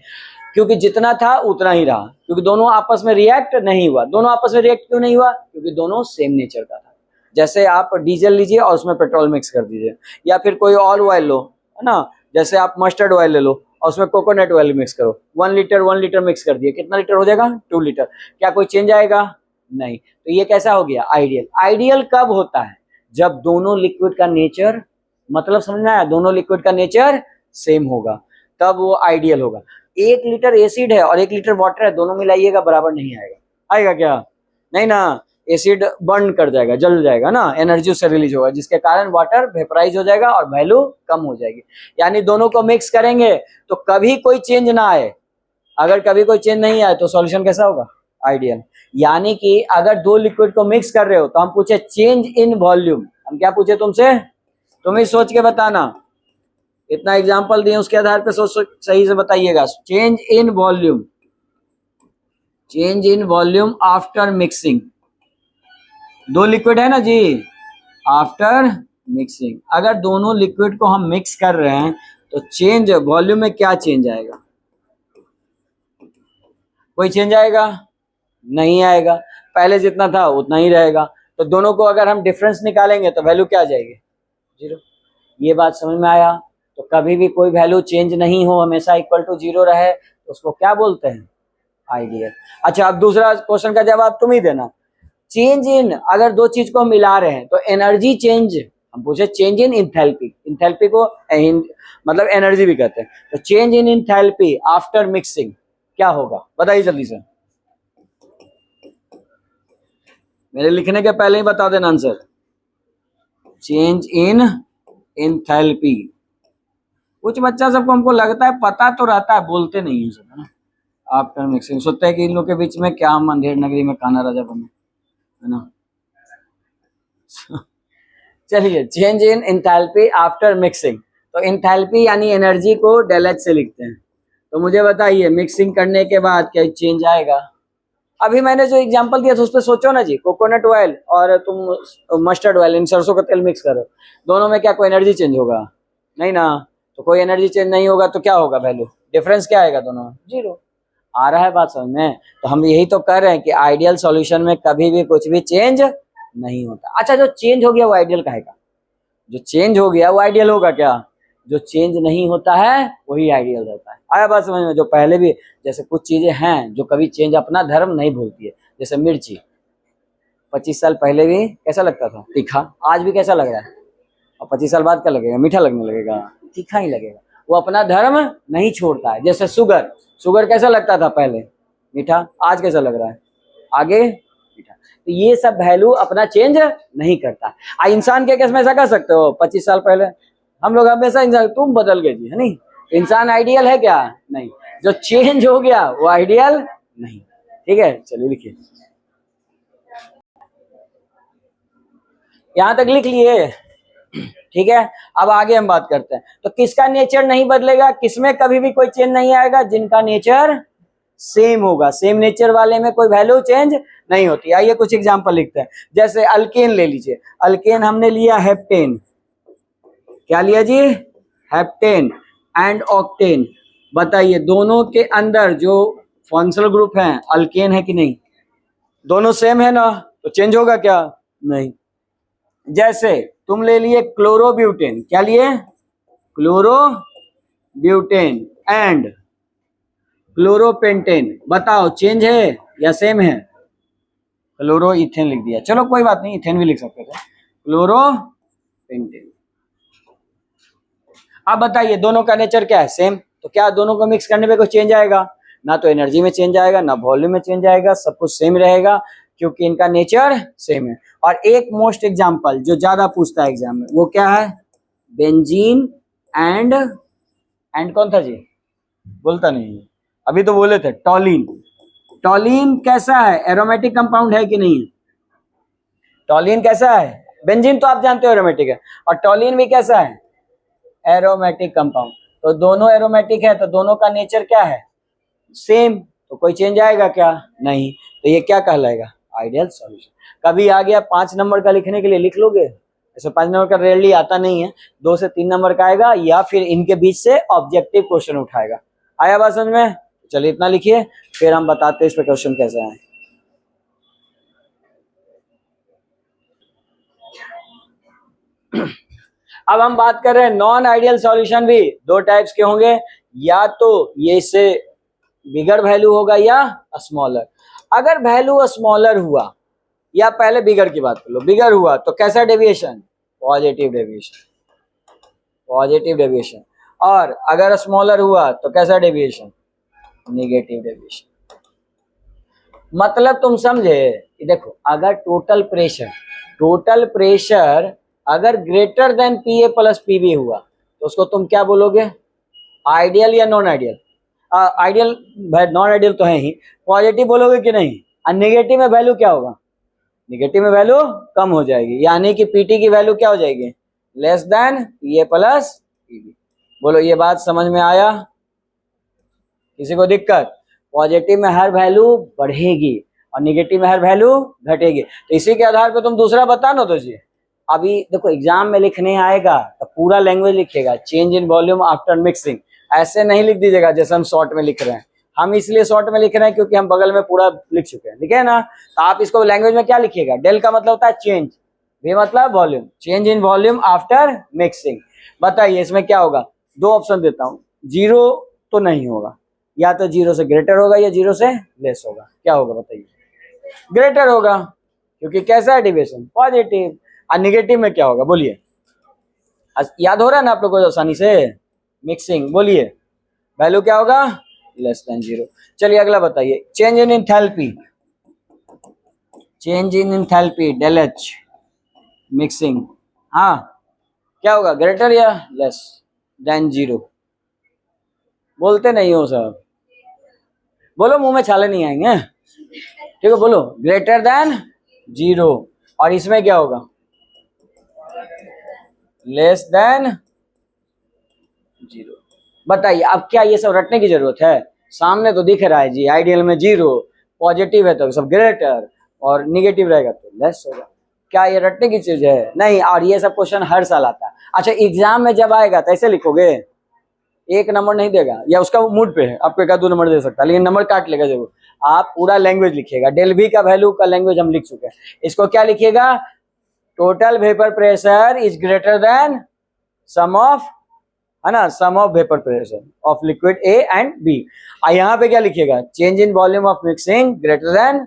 क्योंकि जितना था उतना ही रहा, क्योंकि दोनों आपस में रिएक्ट नहीं हुआ। दोनों आपस में रिएक्ट क्यों नहीं हुआ? क्योंकि दोनों सेम नेचर का था। जैसे आप डीजल लीजिए और उसमें पेट्रोल मिक्स कर दीजिए, या फिर कोई ऑयल ऑयल लो, है ना, जैसे आप मस्टर्ड ऑयल ले लो और उसमें कोकोनट ऑयल मिक्स करो, 1 लीटर मिक्स कर दिए, कितना लीटर हो जाएगा? 2 लीटर। क्या कोई चेंज आएगा? नहीं। तो ये कैसा हो गया? आइडियल। आइडियल कब होता है? जब दोनों लिक्विड का नेचर, मतलब समझ में आया, दोनों लिक्विड का नेचर सेम होगा, तब वो आइडियल होगा। 1 लीटर एसिड है और 1 लीटर वाटर है, दोनों मिलाइएगा बराबर नहीं आएगा। आएगा क्या? नहीं ना, एसिड बर्न कर जाएगा, जल जाएगा ना, एनर्जी उससे रिलीज होगा, जिसके कारण वाटर वेपराइज हो जाएगा और वैल्यू कम हो जाएगी। यानी दोनों को मिक्स करेंगे तो कभी कोई चेंज ना आए। अगर कभी कोई चेंज नहीं आए तो सॉल्यूशन कैसा होगा? आइडियल। यानी कि अगर दो लिक्विड को मिक्स कर रहे हो तो हम पूछे चेंज इन वॉल्यूम, हम क्या पूछे तुमसे? तुम ही सोच के बताना, इतना एग्जाम्पल दिए उसके आधार पे सोच सही से बताइएगा। Change in volume, change in volume after mixing. दो लिक्विड है ना जी, आफ्टर मिक्सिंग अगर दोनों लिक्विड को हम मिक्स कर रहे हैं तो चेंज वॉल्यूम में क्या चेंज आएगा? कोई चेंज आएगा? नहीं आएगा, पहले जितना था उतना ही रहेगा। तो दोनों को अगर हम डिफरेंस निकालेंगे तो वैल्यू क्या आ जाएगी? 0। ये बात समझ में आया? तो कभी भी कोई वैल्यू चेंज नहीं हो, हमेशा इक्वल टू 0 रहे, तो उसको क्या बोलते हैं? आइडियल। अच्छा, अब दूसरा क्वेश्चन का जवाब तुम ही देना। चेंज इन, अगर दो चीज को मिला रहे हैं तो एनर्जी चेंज, हम पूछे चेंज इन इंथैल्पी, इंथैल्पी को मतलब एनर्जी भी कहते हैं, तो change in enthalpy after mixing क्या होगा? बताइए जल्दी से, मेरे लिखने के पहले ही बता देना आंसर। Change in enthalpy. कुछ बच्चा सबको हमको लगता है पता तो रहता है, बोलते नहीं है सब, है ना। आफ्टर मिक्सिंग सोचते हैं कि इन लोग के बीच में क्या हम अंधेर नगरी में कान्हा राजा बने, है ना। चलिए, change in enthalpy after mixing, तो इंथैल्पी यानी एनर्जी को डेल एच से लिखते हैं। तो मुझे बताइए मिक्सिंग करने के बाद क्या चेंज आएगा? अभी मैंने जो एग्जांपल दिया था उस पर सोचो ना जी। कोकोनट ऑयल और तुम मस्टर्ड ऑयल, इन सरसों का तेल मिक्स करो, दोनों में क्या कोई एनर्जी चेंज होगा? नहीं ना। तो कोई एनर्जी चेंज नहीं होगा तो क्या होगा? वैल्यू डिफरेंस क्या आएगा? दोनों में 0। आ रहा है बात समझ में? तो हम यही तो कर रहे हैं कि आइडियल सॉल्यूशन में कभी भी कुछ भी चेंज नहीं होता। अच्छा, जो चेंज हो गया वो आइडियल कहेगा? जो चेंज हो गया वो आइडियल होगा क्या? जो चेंज नहीं होता है वही आइडियल रहता है। आया बात समझ में? जो पहले भी, जैसे कुछ चीजें हैं जो कभी चेंज अपना धर्म नहीं भूलती है, जैसे मिर्ची 25 साल पहले भी कैसा लगता था? तीखा। आज भी कैसा लग रहा है? और 25 साल बाद क्या लगेगा? मीठा लगने लगेगा, तीखा ही लगेगा। वो अपना धर्म नहीं छोड़ता है। जैसे शुगर, शुगर कैसा लगता था पहले? मीठा। आज कैसा लग रहा है? आगे मीठा। तो ये सब वैल्यू अपना चेंज नहीं करता। इंसान के केस में ऐसा कर सकते हो, 25 साल पहले हम लोग हमेशा इंसान, तुम बदल गए जी, है नहीं। इंसान आइडियल है क्या? नहीं। जो चेंज हो गया वो आइडियल नहीं। ठीक है, चलिए लिखिए, यहां तक लिख लिए। ठीक है, अब आगे हम बात करते हैं। तो किसका नेचर नहीं बदलेगा? किसमें कभी भी कोई चेंज नहीं आएगा? जिनका नेचर सेम होगा। सेम नेचर वाले में कोई वैल्यू चेंज नहीं होती। आइए कुछ एग्जांपल लिखते हैं। जैसे अल्केन ले लीजिए। अल्केन हमने लिया हेप्टेन, क्या लिया जी? Heptane and octane. बताइए दोनों के अंदर जो फंक्शनल ग्रुप हैं अल्केन है कि नहीं? दोनों सेम है ना, तो चेंज होगा क्या? नहीं। जैसे तुम ले लिए क्लोरोब्यूटेन, क्या लिए? क्लोरोब्यूटेन एंड क्लोरोपेंटेन, बताओ चेंज है या सेम है? क्लोरो इथेन लिख दिया, चलो कोई बात नहीं, इथेन भी लिख सकते थे। क्लोरोपेंटेन। अब बताइए दोनों का नेचर क्या है? सेम। तो क्या दोनों को मिक्स करने पे कोई चेंज आएगा? ना तो एनर्जी में चेंज आएगा, ना वॉल्यूम में चेंज आएगा, सब कुछ सेम रहेगा क्योंकि इनका नेचर सेम है। और एक मोस्ट एग्जांपल जो ज्यादा पूछता है एग्जाम में, वो क्या है? बेंजीन एंड कौन था जी? बोलता नहीं, अभी तो बोले थे टॉलिन। टॉलिन कैसा है? एरोमेटिक कंपाउंड है कि नहीं? टॉलिन कैसा है? बेंजीन तो आप जानते हो एरोमेटिक है, और टॉलिन भी कैसा है? Aromatic compound. तो दोनों एरोमेटिक है, तो दोनों का नेचर क्या है? सेम। तो कोई चेंज आएगा क्या? नहीं। तो ये क्या कहलाएगा? Ideal solution. कभी आ गया 5 नंबर का लिखने के लिए, लिख लोगे? ऐसे 5 नंबर का रेयरली आता नहीं है, 2 से 3 नंबर का आएगा, या फिर इनके बीच से ऑब्जेक्टिव क्वेश्चन उठाएगा। आया बात समझ में? चलिए इतना लिखिए, फिर हम बताते हैं इस पे क्वेश्चन कैसे आए। अब हम बात कर रहे हैं नॉन आइडियल सॉल्यूशन भी दो टाइप्स के होंगे, या तो ये इससे बिगर वैल्यू होगा या स्मॉलर। अगर वैल्यू स्मॉलर हुआ, या पहले बिगर की बात कर लो, बिगर हुआ तो कैसा deviation, positive deviation, positive deviation. और अगर स्मॉलर हुआ तो कैसा डेविएशन, नेगेटिव डेविएशन। मतलब तुम समझे, देखो अगर टोटल प्रेशर अगर ग्रेटर देन पीए प्लस पीबी हुआ तो उसको तुम क्या बोलोगे, आइडियल या non ideal. Ideal, non ideal तो है ही, पॉजिटिव बोलोगे कि नहीं। और नेगेटिव में वैल्यू क्या होगा, नेगेटिव में वैल्यू कम हो जाएगी, यानी कि पीटी की वैल्यू क्या हो जाएगी, लेस देन पीए प्लस पीबी। बोलो ये बात समझ में आया, किसी को दिक्कत। पॉजिटिव में हर वैल्यू बढ़ेगी और नेगेटिव में हर वैल्यू घटेगी। तो इसी के आधार पर तुम दूसरा बता ना। तो जी अभी देखो एग्जाम में लिखने आएगा तो पूरा लैंग्वेज लिखिएगा, change in volume after mixing, ऐसे नहीं लिख दीजिएगा जैसे हम शॉर्ट में लिख रहे हैं। हम इसलिए शॉर्ट में लिख रहे हैं क्योंकि हम बगल में पूरा लिख चुके हैं, ठीक है ना। तो आप इसको लैंग्वेज में क्या लिखिएगा, डेल का मतलब होता है चेंज, वी मतलब volume, change in volume after mixing. बताइए इसमें क्या होगा, दो ऑप्शन देता हूँ, जीरो तो नहीं होगा, या तो जीरो से ग्रेटर होगा या जीरो से लेस होगा। क्या होगा बताइए, ग्रेटर होगा, क्योंकि कैसा है डेविएशन, पॉजिटिव। और निगेटिव में क्या होगा बोलिए, याद हो रहा है ना आप लोगों को आसानी से, मिक्सिंग, बोलिए वैल्यू क्या होगा, लेस देन जीरो। चलिए अगला बताइए, change in enthalpy, change in enthalpy del H mixing, हाँ क्या होगा, ग्रेटर या लेस देन जीरो। बोलते नहीं हो सब, बोलो मुंह में छाले नहीं आएंगे, ठीक है बोलो, ग्रेटर देन जीरो। और इसमें क्या होगा, लेस देन जीरो। बताइए अब क्या ये सब रटने की जरूरत है, सामने तो दिख रहा है जी, आइडियल में जीरो, पॉजिटिव है तो सब ग्रेटर, और निगेटिव रहेगा तो लेस होगा। क्या ये रटने की चीज है, नहीं। और ये सब क्वेश्चन हर साल आता है। अच्छा एग्जाम में जब आएगा तो ऐसे लिखोगे, एक नंबर नहीं देगा, या उसका मूड पे है, आपको एक दो नंबर दे सकता है, लेकिन नंबर काट लेगा जरूर। आप पूरा लैंग्वेज लिखिएगा, डेल वी का वैल्यू का लैंग्वेज हम लिख चुके हैं, इसको क्या लिखिएगा, total vapour pressure is greater than sum of, है ना, sum of vapour pressure of liquid A and B. यहाँ पे क्या लिखिएगा, change in volume of mixing greater than,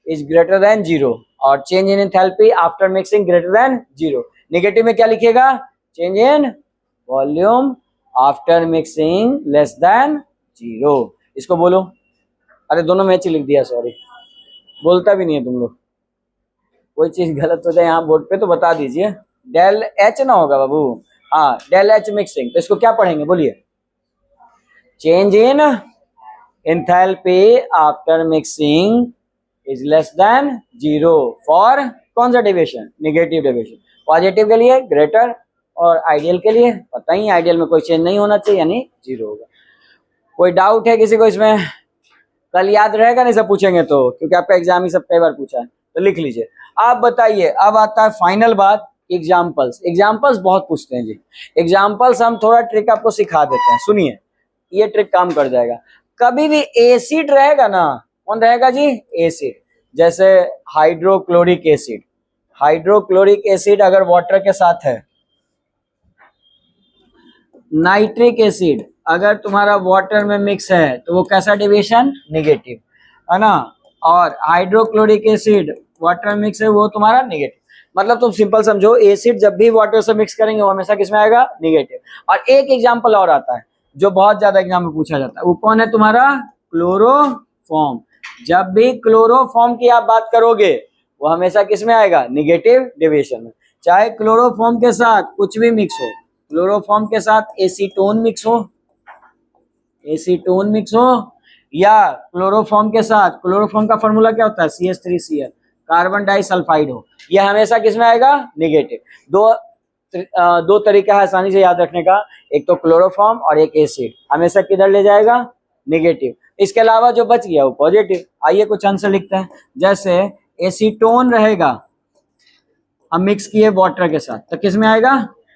is greater than zero, और change in enthalpy after mixing greater than zero. Negative में क्या लिखिएगा, change in volume after mixing less than zero. इसको बोलो, अरे दोनों मैच लिख दिया, सॉरी, बोलता भी नहीं है तुम लोग, कोई चीज गलत हो जाए यहाँ बोर्ड पे तो बता दीजिए। डेल एच ना होगा बाबू, हाँ डेल एच मिक्सिंग, तो इसको क्या पढ़ेंगे बोलिए, change in enthalpy after mixing is less than zero for कौन सा डेविएशन, नेगेटिव डेविएशन। पॉजिटिव के लिए ग्रेटर, और आइडियल के लिए पता ही, आइडियल में कोई चेंज नहीं होना चाहिए यानी जीरो होगा। कोई डाउट है किसी को इसमें, कल याद रहेगा नहीं सब पूछेंगे तो, क्योंकि आपका एग्जाम ही सब कई बार पूछा है, तो लिख लीजिए। आप बताइए, अब आता है फाइनल बात, एग्जाम्पल्स। एग्जाम्पल्स बहुत पूछते हैं जी, एग्जाम्पल्स हम थोड़ा ट्रिक आपको सिखा देते हैं, सुनिए ये ट्रिक काम कर जाएगा। कभी भी एसिड रहेगा ना, कौन रहेगा जी, एसिड, जैसे हाइड्रोक्लोरिक एसिड, हाइड्रोक्लोरिक एसिड अगर वाटर के साथ है, नाइट्रिक एसिड अगर तुम्हारा वाटर में मिक्स है तो वो कैसा डेविएशन, नेगेटिव, है ना। और हाइड्रोक्लोरिक एसिड वाटर में मिक्स है वो तुम्हारा नेगेटिव। मतलब तुम सिंपल समझो, एसिड जब भी वाटर से मिक्स करेंगे वो हमेशा किसमें आएगा, नेगेटिव। और एक एग्जांपल और आता है जो बहुत ज्यादा एग्जाम में पूछा जाता है, वो कौन है तुम्हारा, क्लोरोफॉर्म। जब भी क्लोरोफॉर्म की आप बात करोगे वो हमेशा किसमें आएगा, नेगेटिव डेविएशन में। चाहे क्लोरोफॉर्म के साथ कुछ भी मिक्स हो, क्लोरोफॉर्म के साथ एसीटोन मिक्स हो, एसीटोन मिक्स हो, या क्लोरोफॉर्म के साथ, क्लोरोफॉर्म का फॉर्मूला क्या होता है, CH3Cl, कार्बन डाइसल्फाइड हो, यह हमेशा किसमें आएगा, नेगेटिव। दो तरीका है आसानी से याद रखने का, एक तो क्लोरोफॉर्म और एक एसिड, हमेशा किधर ले जाएगा, नेगेटिव। इसके अलावा जो बच गया वो पॉजिटिव। आइए कुछ आंसर लिखते हैं, जैसे एसीटोन रहेगा, हम मिक्स किए वाटर के साथ तो किसमें आएगा,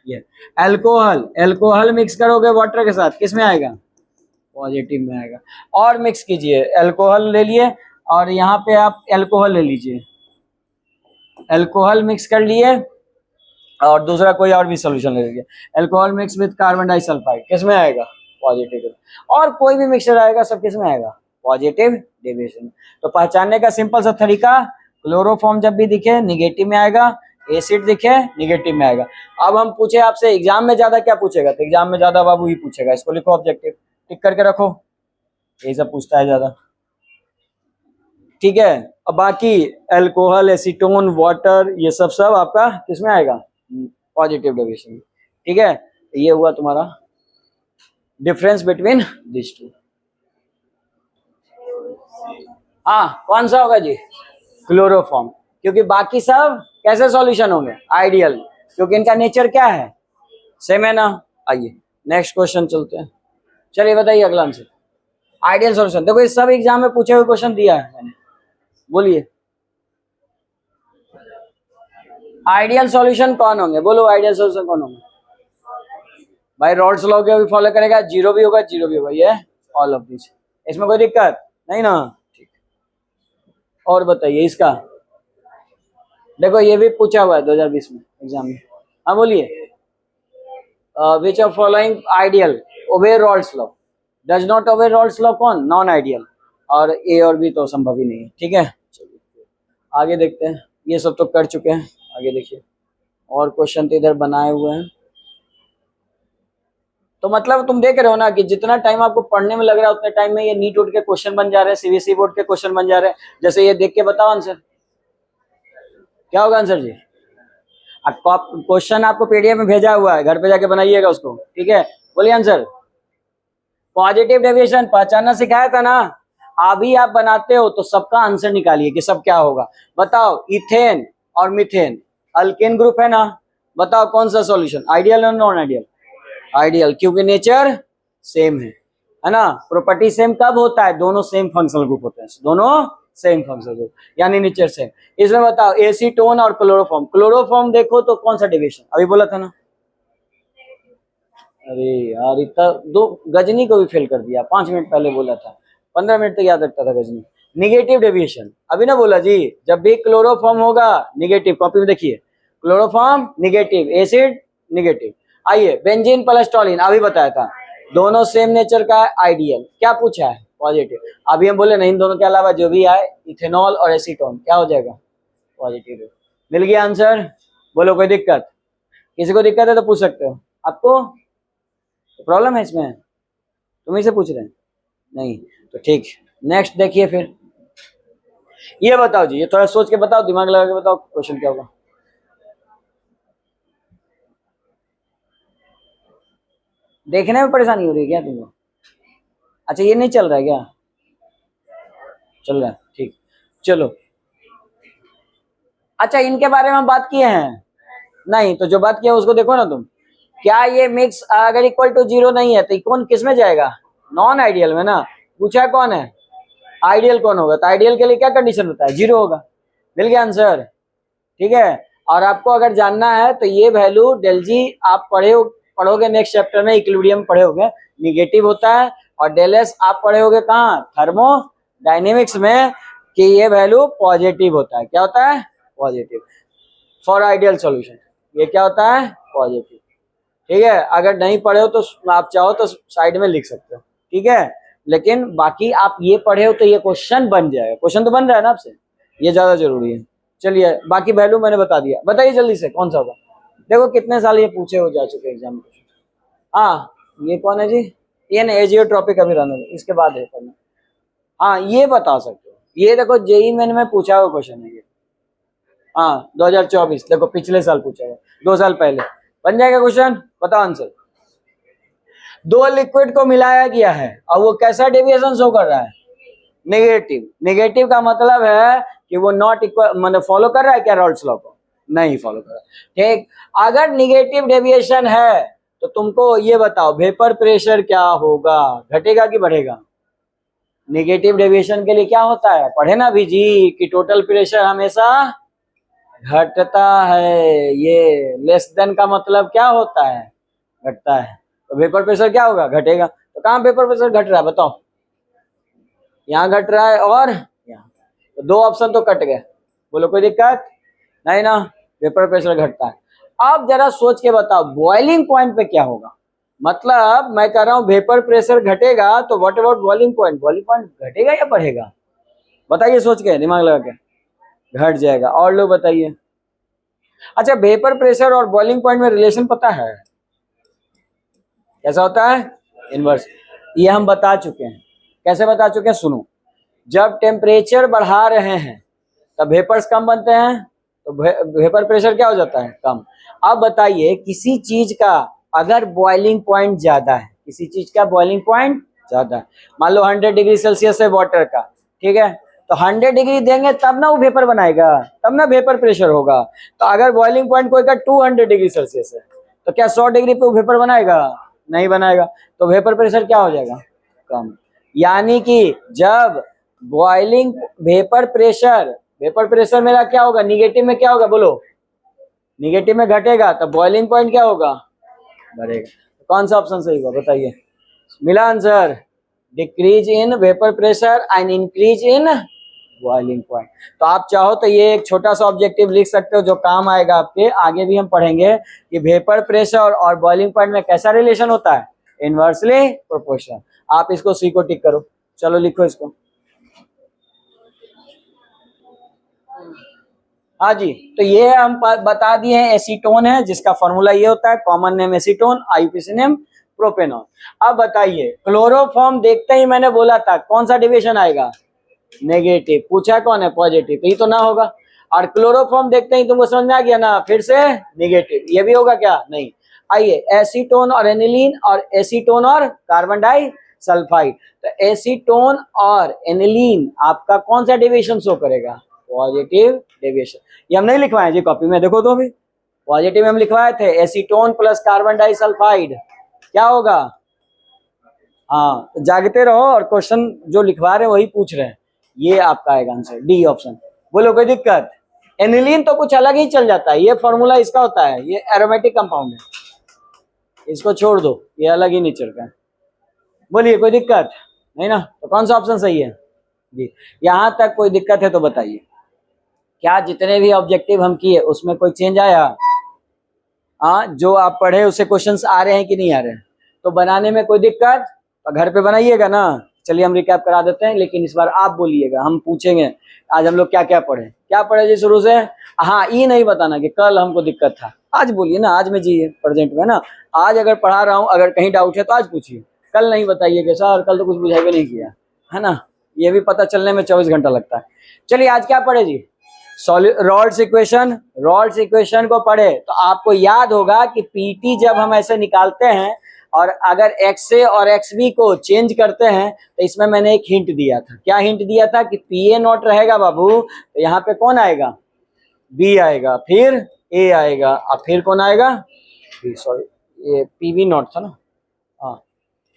ये। अल्कोहल, अल्कोहल मिक्स करोगे वाटर के साथ किसमें आएगा, पॉजिटिव में आएगा। और मिक्स कीजिए, अल्कोहल ले लिए और यहाँ पे आप अल्कोहल ले लीजिए, अल्कोहल मिक्स कर लिए और दूसरा कोई और भी सोल्यूशन ले लीजिए, alcohol mix with carbon disulphide, किस में आएगा? पॉजिटिव। और कोई भी मिक्सचर आएगा सब किस में आएगा? Positive deviation. तो पहचानने का सिंपल सा तरीका, क्लोरोफॉर्म जब भी दिखे निगेटिव में आएगा, एसिड दिखे निगेटिव में आएगा। अब हम पूछे आपसे एग्जाम में ज्यादा क्या पूछेगा, तो एग्जाम में ज्यादा बाबू ही पूछेगा, इसको लिखो ऑब्जेक्टिव, टिक करके रखो, यही सब पूछता है ज्यादा, ठीक है। अब बाकी अल्कोहल, एसीटोन, वाटर, ये सब आपका किसमें आएगा? पॉजिटिव डेविएशन, ठीक है। ये हुआ तुम्हारा डिफरेंस बिटवीन दिस टू। हाँ कौन सा होगा जी? क्लोरोफॉर्म, क्योंकि बाकी सब कैसे सॉल्यूशन होंगे? आइडियल, क्योंकि इनका नेचर क्या है? सेम है ना। आइए नेक्स्ट क्वेश्चन चलते हैं। चलिए बताइए अगला आंसर। आइडियल सॉल्यूशन, देखो ये सब एग्जाम में पूछे हुए क्वेश्चन दिया है मैंने, बोलिए आइडियल सॉल्यूशन कौन होंगे? बोलो आइडियल सॉल्यूशन कौन होंगे? भाई रॉल्स लॉ के भी फॉलो करेगा, जीरो भी होगा जीरो भी होगा, ये ऑल ऑफ दिस, इसमें कोई दिक्कत नहीं ना, ठीक। और बताइए इसका, देखो ये भी पूछा हुआ है 2020 में एग्जाम में। हाँ बोलिए, which of following ideal obey Raoult's law, does not obey Raoult's law, कौन? नॉन आइडियल, और ए और बी तो संभव ही नहीं है, ठीक है। चलिए आगे देखते हैं, ये सब तो कर चुके हैं, आगे देखिए और क्वेश्चन तो इधर बनाए हुए हैं। तो मतलब तुम देख रहे हो ना कि जितना टाइम आपको पढ़ने में लग रहा है उतने टाइम में ये नीट उठ के क्वेश्चन बन जा रहे हैं, सीबीएसई बोर्ड के क्वेश्चन बन जा रहे हैं। जैसे ये देख के बताओ आंसर क्या होगा? आंसर जी क्वेश्चन आपको पीडीएफ में भेजा हुआ है, घर पे जाके बनाइएगा उसको, ठीक है। बोलिए आंसर। पॉजिटिव डेविएशन पहचानना सिखाया था ना, अभी आप बनाते हो तो सबका आंसर निकालिए कि सब क्या होगा। बताओ इथेन और मीथेन अल्केन ग्रुप है ना, बताओ कौन सा सॉल्यूशन, आइडियल और नॉन आइडियल? आइडियल, क्योंकि नेचर सेम है ना। प्रॉपर्टी सेम कब होता है? दोनों सेम फंक्शनल ग्रुप होते हैं, दोनों सेम फंक्शनल ग्रुप, यानी नेचर सेम। इसमें बताओ एसीटोन और क्लोरोफॉर्म, क्लोरोफॉर्म देखो तो कौन सा डेविएशन? अभी बोला था ना। अरे यार इतना दो, गजनी को भी फेल कर दिया, 5 मिनट पहले बोला था, 15 मिनट तक याद रखता था गजनी। निगेटिव डेविएशन अभी ना बोला जी, जब भी क्लोरोफॉर्म होगा निगेटिव, कॉपी में देखिए क्लोरोफॉर्म निगेटिव, एसिड निगेटिव। आइए बेंजीन प्लस टॉलिन अभी बताया था, दोनों सेम नेचर का है, आइडियल। क्या पूछा है? पॉजिटिव। अभी हम बोले नहीं, इन दोनों के अलावा जो भी आए इथेनॉल और एसीटोन क्या हो जाएगा? पॉजिटिव। मिल गया आंसर। बोलो कोई दिक्कत? किसी को दिक्कत है तो पूछ सकते हो। आपको प्रॉब्लम है इसमें? तुम ही से पूछ रहे हैं? नहीं तो ठीक। नेक्स्ट देखिए फिर, ये बताओ जी, ये थोड़ा सोच के बताओ, दिमाग लगा के बताओ क्वेश्चन क्या होगा। देखने में परेशानी हो रही है क्या तुमको? अच्छा ये नहीं चल रहा है क्या? चल रहा है, ठीक। चलो अच्छा इनके बारे में हम बात किए हैं नहीं, तो जो बात किया उसको देखो ना तुम। क्या ये मिक्स अगर इक्वल टू जीरो नहीं है तो कौन किस में जाएगा? नॉन आइडियल में ना। पूछा कौन है? आइडियल कौन होगा? तो आइडियल के लिए क्या कंडीशन होता है? जीरो होगा। मिल गया आंसर, ठीक है। और आपको अगर जानना है तो ये वैल्यू डेल जी आप पढ़ोगे नेक्स्ट चैप्टर में, इक्विलिब्रियम पढ़े होगे, निगेटिव होता है। और डेल एस आप पढ़े होगे कहाँ? थर्मोडायनेमिक्स में, कि ये वैल्यू पॉजिटिव होता है। क्या होता है? Positive for ideal solution. ये क्या होता है? पॉजिटिव, ठीक है। अगर नहीं पढ़े हो तो आप चाहो तो साइड में लिख सकते हो, ठीक है। लेकिन बाकी आप ये पढ़े हो तो ये क्वेश्चन बन जाएगा, क्वेश्चन तो बन रहा है ना आपसे, ये ज्यादा जरूरी है। चलिए बाकी वैल्यू मैंने बता दिया, बताइए जल्दी से कौन सा होगा। देखो कितने साल ये पूछे हो जा चुके एग्जाम में। हाँ ये कौन है जी? ये ना एजियोट्रॉपिक अभी रहने दो, इसके बाद है पढ़ना। हाँ ये बता सकते हो, ये देखो जेई मेन में पूछा हुआ क्वेश्चन है ये। हाँ 2024, देखो पिछले साल पूछा हुआ, 2 साल पहले। बन जाएगा क्वेश्चन, बताओ आंसर। दो लिक्विड को मिलाया गया है और वो कैसा डेविएशन शो कर रहा है? नेगेटिव। नेगेटिव का मतलब है कि वो नॉट इक्वल, मतलब फॉलो कर रहा है क्या रॉल्स लॉ को? नहीं फॉलो कर रहा है, ठीक। अगर निगेटिव डेविएशन है तो तुमको ये बताओ वेपर प्रेशर क्या होगा, घटेगा कि बढ़ेगा? निगेटिव डेविएशन के लिए क्या होता है? पढ़े ना भी जी कि टोटल प्रेशर हमेशा घटता है, ये लेस देन का मतलब क्या होता है? घटता है। तो वेपर प्रेशर क्या होगा? घटेगा। तो तो कहाँ वेपर प्रेशर घट रहा है बताओ? यहाँ घट रहा है और यहाँ, तो दो ऑप्शन तो कट गए। बोलो कोई दिक्कत नहीं ना, वेपर प्रेशर घटता है। अब जरा सोच के बताओ बॉइलिंग पॉइंट पे क्या होगा। मतलब मैं कह रहा हूँ वेपर प्रेशर घटेगा तो what about boiling point? Boiling point घटेगा या बढ़ेगा? बताइए सोच के, दिमाग लगा के। घट जाएगा। और लोग बताइए। अच्छा, वेपर प्रेशर और बॉइलिंग पॉइंट में रिलेशन पता है कैसा होता है? इनवर्स। ये हम बता चुके हैं। कैसे बता चुके हैं? सुनो, जब टेम्परेचर बढ़ा रहे हैं तब वेपर्स कम बनते हैं, तो वेपर प्रेशर क्या हो जाता है? कम। अब बताइए किसी चीज का अगर बॉइलिंग पॉइंट ज्यादा है, किसी चीज का बॉइलिंग पॉइंट ज्यादा है, मान लो 100 डिग्री सेल्सियस है वाटर का, ठीक है, तो 100 डिग्री देंगे तब ना वो वेपर बनाएगा, तब ना वेपर प्रेशर होगा। तो अगर बॉइलिंग पॉइंट कोई का 200 डिग्री सेल्सियस है तो क्या 100 डिग्री पे वो वेपर बनाएगा? नहीं बनाएगा। तो वेपर प्रेशर क्या हो जाएगा? कम। यानी कि जब बॉइलिंग वेपर प्रेशर मेरा क्या होगा? निगेटिव में क्या होगा? बोलो, निगेटिव में घटेगा, तो बॉइलिंग पॉइंट क्या होगा? बढ़ेगा। तो कौन सा ऑप्शन सही होगा बताइए? मिला answer? Decrease in vapour pressure and increase in boiling point. तो आप चाहो तो ये एक छोटा सा ऑब्जेक्टिव लिख सकते हो जो काम आएगा आपके। आगे भी हम पढ़ेंगे कि वेपर प्रेशर और बॉइलिंग पॉइंट में कैसा रिलेशन होता है, इनवर्सली प्रोपोर्शनल। आप इसको सी को टिक करो। चलो लिखो इसको। हाँ जी, तो ये हम बता दिए हैं एसीटोन है, जिसका फॉर्मूला ये होता है, common name acetone, IUPAC name propanone. अब बताइए क्लोरोफॉर्म देखते ही मैंने बोला था कौन सा डिविजन आएगा? नेगेटिव। पूछा कौन है? पॉजिटिव। तो ये तो ना होगा। और क्लोरोफॉर्म देखते ही तुमको समझ में आ गया ना, फिर से नेगेटिव। ये भी होगा क्या? नहीं। आइए एसीटोन और एनिलीन, और एसीटोन और कार्बन डाई सल्फाइड। तो एसीटोन और एनिलीन आपका कौन सा डिविजन शो करेगा? Positive division. ये हम नहीं लिखवाए जी कॉपी में, देखो तो भी पॉजिटिव हम लिखवाए थे। Acetone plus carbon disulphide क्या होगा? हाँ, तो जागते रहो और क्वेश्चन जो लिखवा रहे हैं वही पूछ रहे हैं। ये आपका आएगा आंसर, डी ऑप्शन। बोलो कोई दिक्कत? एनिलीन तो कुछ अलग ही चल जाता है, ये फॉर्मूला इसका होता है, ये एरोमेटिक कंपाउंड है, इसको छोड़ दो, ये अलग ही नेचर का है। बोलिए कोई दिक्कत नहीं ना? तो कौन सा ऑप्शन सही है जी? यहां तक कोई दिक्कत है तो बताइए। क्या जितने भी ऑब्जेक्टिव हम किए उसमें कोई चेंज आया? हाँ, जो आप पढ़े उससे क्वेश्चंस आ रहे हैं कि नहीं आ रहे हैं? तो बनाने में कोई दिक्कत? तो घर पे बनाइएगा ना। चलिए हम रिकैप करा देते हैं, लेकिन इस बार आप बोलिएगा, हम पूछेंगे आज हम लोग क्या क्या पढ़े जी शुरू से। हाँ, ये नहीं बताना कि कल हमको दिक्कत था, आज बोलिए ना, आज में जी प्रेजेंट में ना। आज अगर पढ़ा रहा हूँ, अगर कहीं डाउट है तो आज पूछिए, कल नहीं बताइए कि सर कल तो कुछ बुझाई भी नहीं किया, है ना। ये भी पता चलने में 24 घंटा लगता है। चलिए आज क्या पढ़े जी? रॉल्ड्स इक्वेशन। रॉल्ड्स इक्वेशन को पढ़े तो आपको याद होगा कि पीटी जब हम ऐसे निकालते हैं और अगर एक्स ए और एक्स बी को चेंज करते हैं, तो इसमें मैंने एक हिंट दिया था। क्या हिंट दिया था? कि पी ए नॉट रहेगा बाबू, तो यहाँ पे कौन आएगा? बी आएगा, फिर ए आएगा, और फिर कौन आएगा? बी, सॉरी ये पी बी नॉट था ना। हाँ,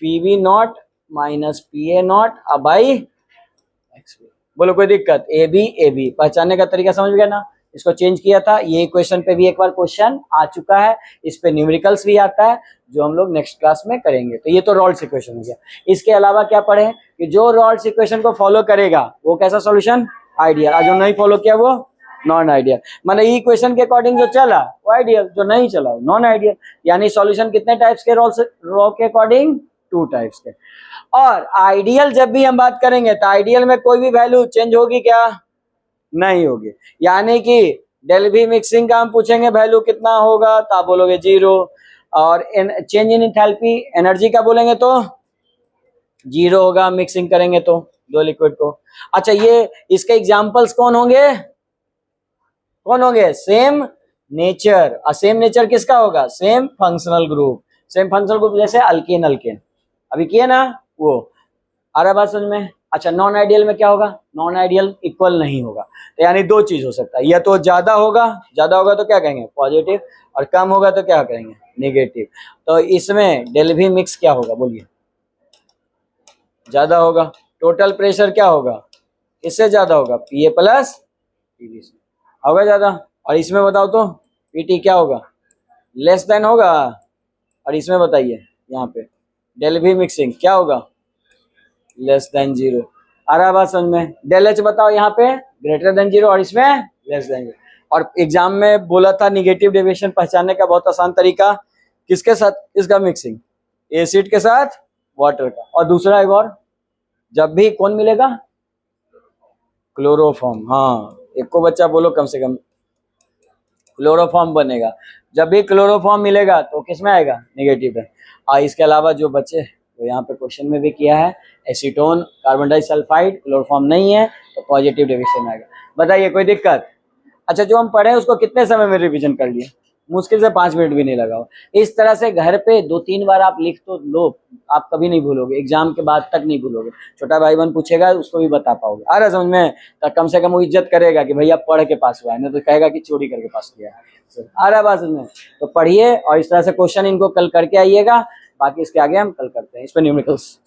P B naught minus P A naught अब बाई एक्स बी। बोलो कोई दिक्कत? ए बी पहचानने का तरीका समझ गया ना? इसको चेंज किया था। ये इक्वेशन पे भी एक बार क्वेश्चन आ चुका है, इस पे न्यूमेरिकल्स भी आता है जो हम लोग नेक्स्ट क्लास में करेंगे। तो ये तो रॉल्ड्स इक्वेशन हो गया। इसके अलावा क्या पढ़े कि जो रॉल्ड्स इक्वेशन को फॉलो करेगा वो कैसा सॉल्यूशन? आइडियल। और जो नहीं फॉलो किया वो नॉन आइडियल। मतलब ये इक्वेशन के अकॉर्डिंग जो चला वो आइडियल, जो नहीं चला वो नॉन आइडियल। यानी सॉल्यूशन कितने टाइप्स के? रॉ के अकॉर्डिंग 2 टाइप्स के। और आइडियल जब भी हम बात करेंगे तो आइडियल में कोई भी वैल्यू चेंज होगी क्या? नहीं होगी। यानी कि डेल भी मिक्सिंग का हम पूछेंगे वैल्यू कितना होगा, तो आप बोलोगे 0। और चेंज इन एंथैल्पी एनर्जी का बोलेंगे तो 0 होगा, मिक्सिंग करेंगे तो दो लिक्विड को। अच्छा, ये इसके एग्जांपल्स कौन होंगे? Same nature. और सेम नेचर किसका होगा? Same functional group. Same functional group जैसे अल्केन अल्केन अभी किए ना वो। आ रहा बात समझ में? अच्छा, नॉन आइडियल में क्या होगा? नॉन आइडियल इक्वल नहीं होगा। तो यानी दो चीज हो सकता है, या तो ज्यादा होगा तो क्या कहेंगे? पॉजिटिव, और कम होगा तो क्या कहेंगे? नेगेटिव। तो इसमें डेल्वी मिक्स क्या होगा? बोलिए। ज्यादा होगा। टोटल प्रेशर क्या होगा? इससे ज्यादा होगा, पीए प्लस पीबी से होगा ज्यादा। और इसमें बताओ तो पीटी क्या होगा? लेस देन होगा। और इसमें बताइए यहाँ पे डेल भी मिक्सिंग क्या होगा, लेस देन जीरो। आ रहा है बात समझ में। डेल एच बताओ यहाँ पे ग्रेटर देन जीरो और इसमें लेस देन जीरो। और एग्जाम में बोला था निगेटिव डेविएशन पहचानने का बहुत आसान तरीका, किसके साथ इसका मिक्सिंग, एसिड के साथ वाटर का। और दूसरा एक और, जब भी कौन मिलेगा, क्लोरोफॉर्म। हाँ एक को बच्चा बोलो कम से कम, क्लोरोफॉर्म बनेगा। जब भी क्लोरोफॉर्म मिलेगा तो किसमें आएगा, नेगेटिव है। और इसके अलावा जो बच्चे तो यहाँ पे क्वेश्चन में भी किया है, एसीटोन कार्बन डाइसल्फाइड क्लोरोफॉर्म नहीं है तो पॉजिटिव डेविएशन आएगा। बताइए कोई दिक्कत। अच्छा जो हम पढ़े उसको कितने समय में रिवीजन कर लिए, मुश्किल से 5 मिनट भी नहीं लगा हो। इस तरह से घर पे 2-3 बार आप लिख तो लो, आप कभी नहीं भूलोगे, एग्जाम के बाद तक नहीं भूलोगे। छोटा भाई बहन पूछेगा उसको भी बता पाओगे। आ रहा समझ में, तो कम से कम वो इज्जत करेगा कि भैया पढ़ के पास हुआ है, नहीं तो कहेगा कि चोरी करके पास किया है। आ रहा बात समझ में, तो पढ़िए और इस तरह से क्वेश्चन इनको कल करके आइएगा। बाकी इसके आगे हम कल करते हैं, इस पर न्यूमेरिकल्स।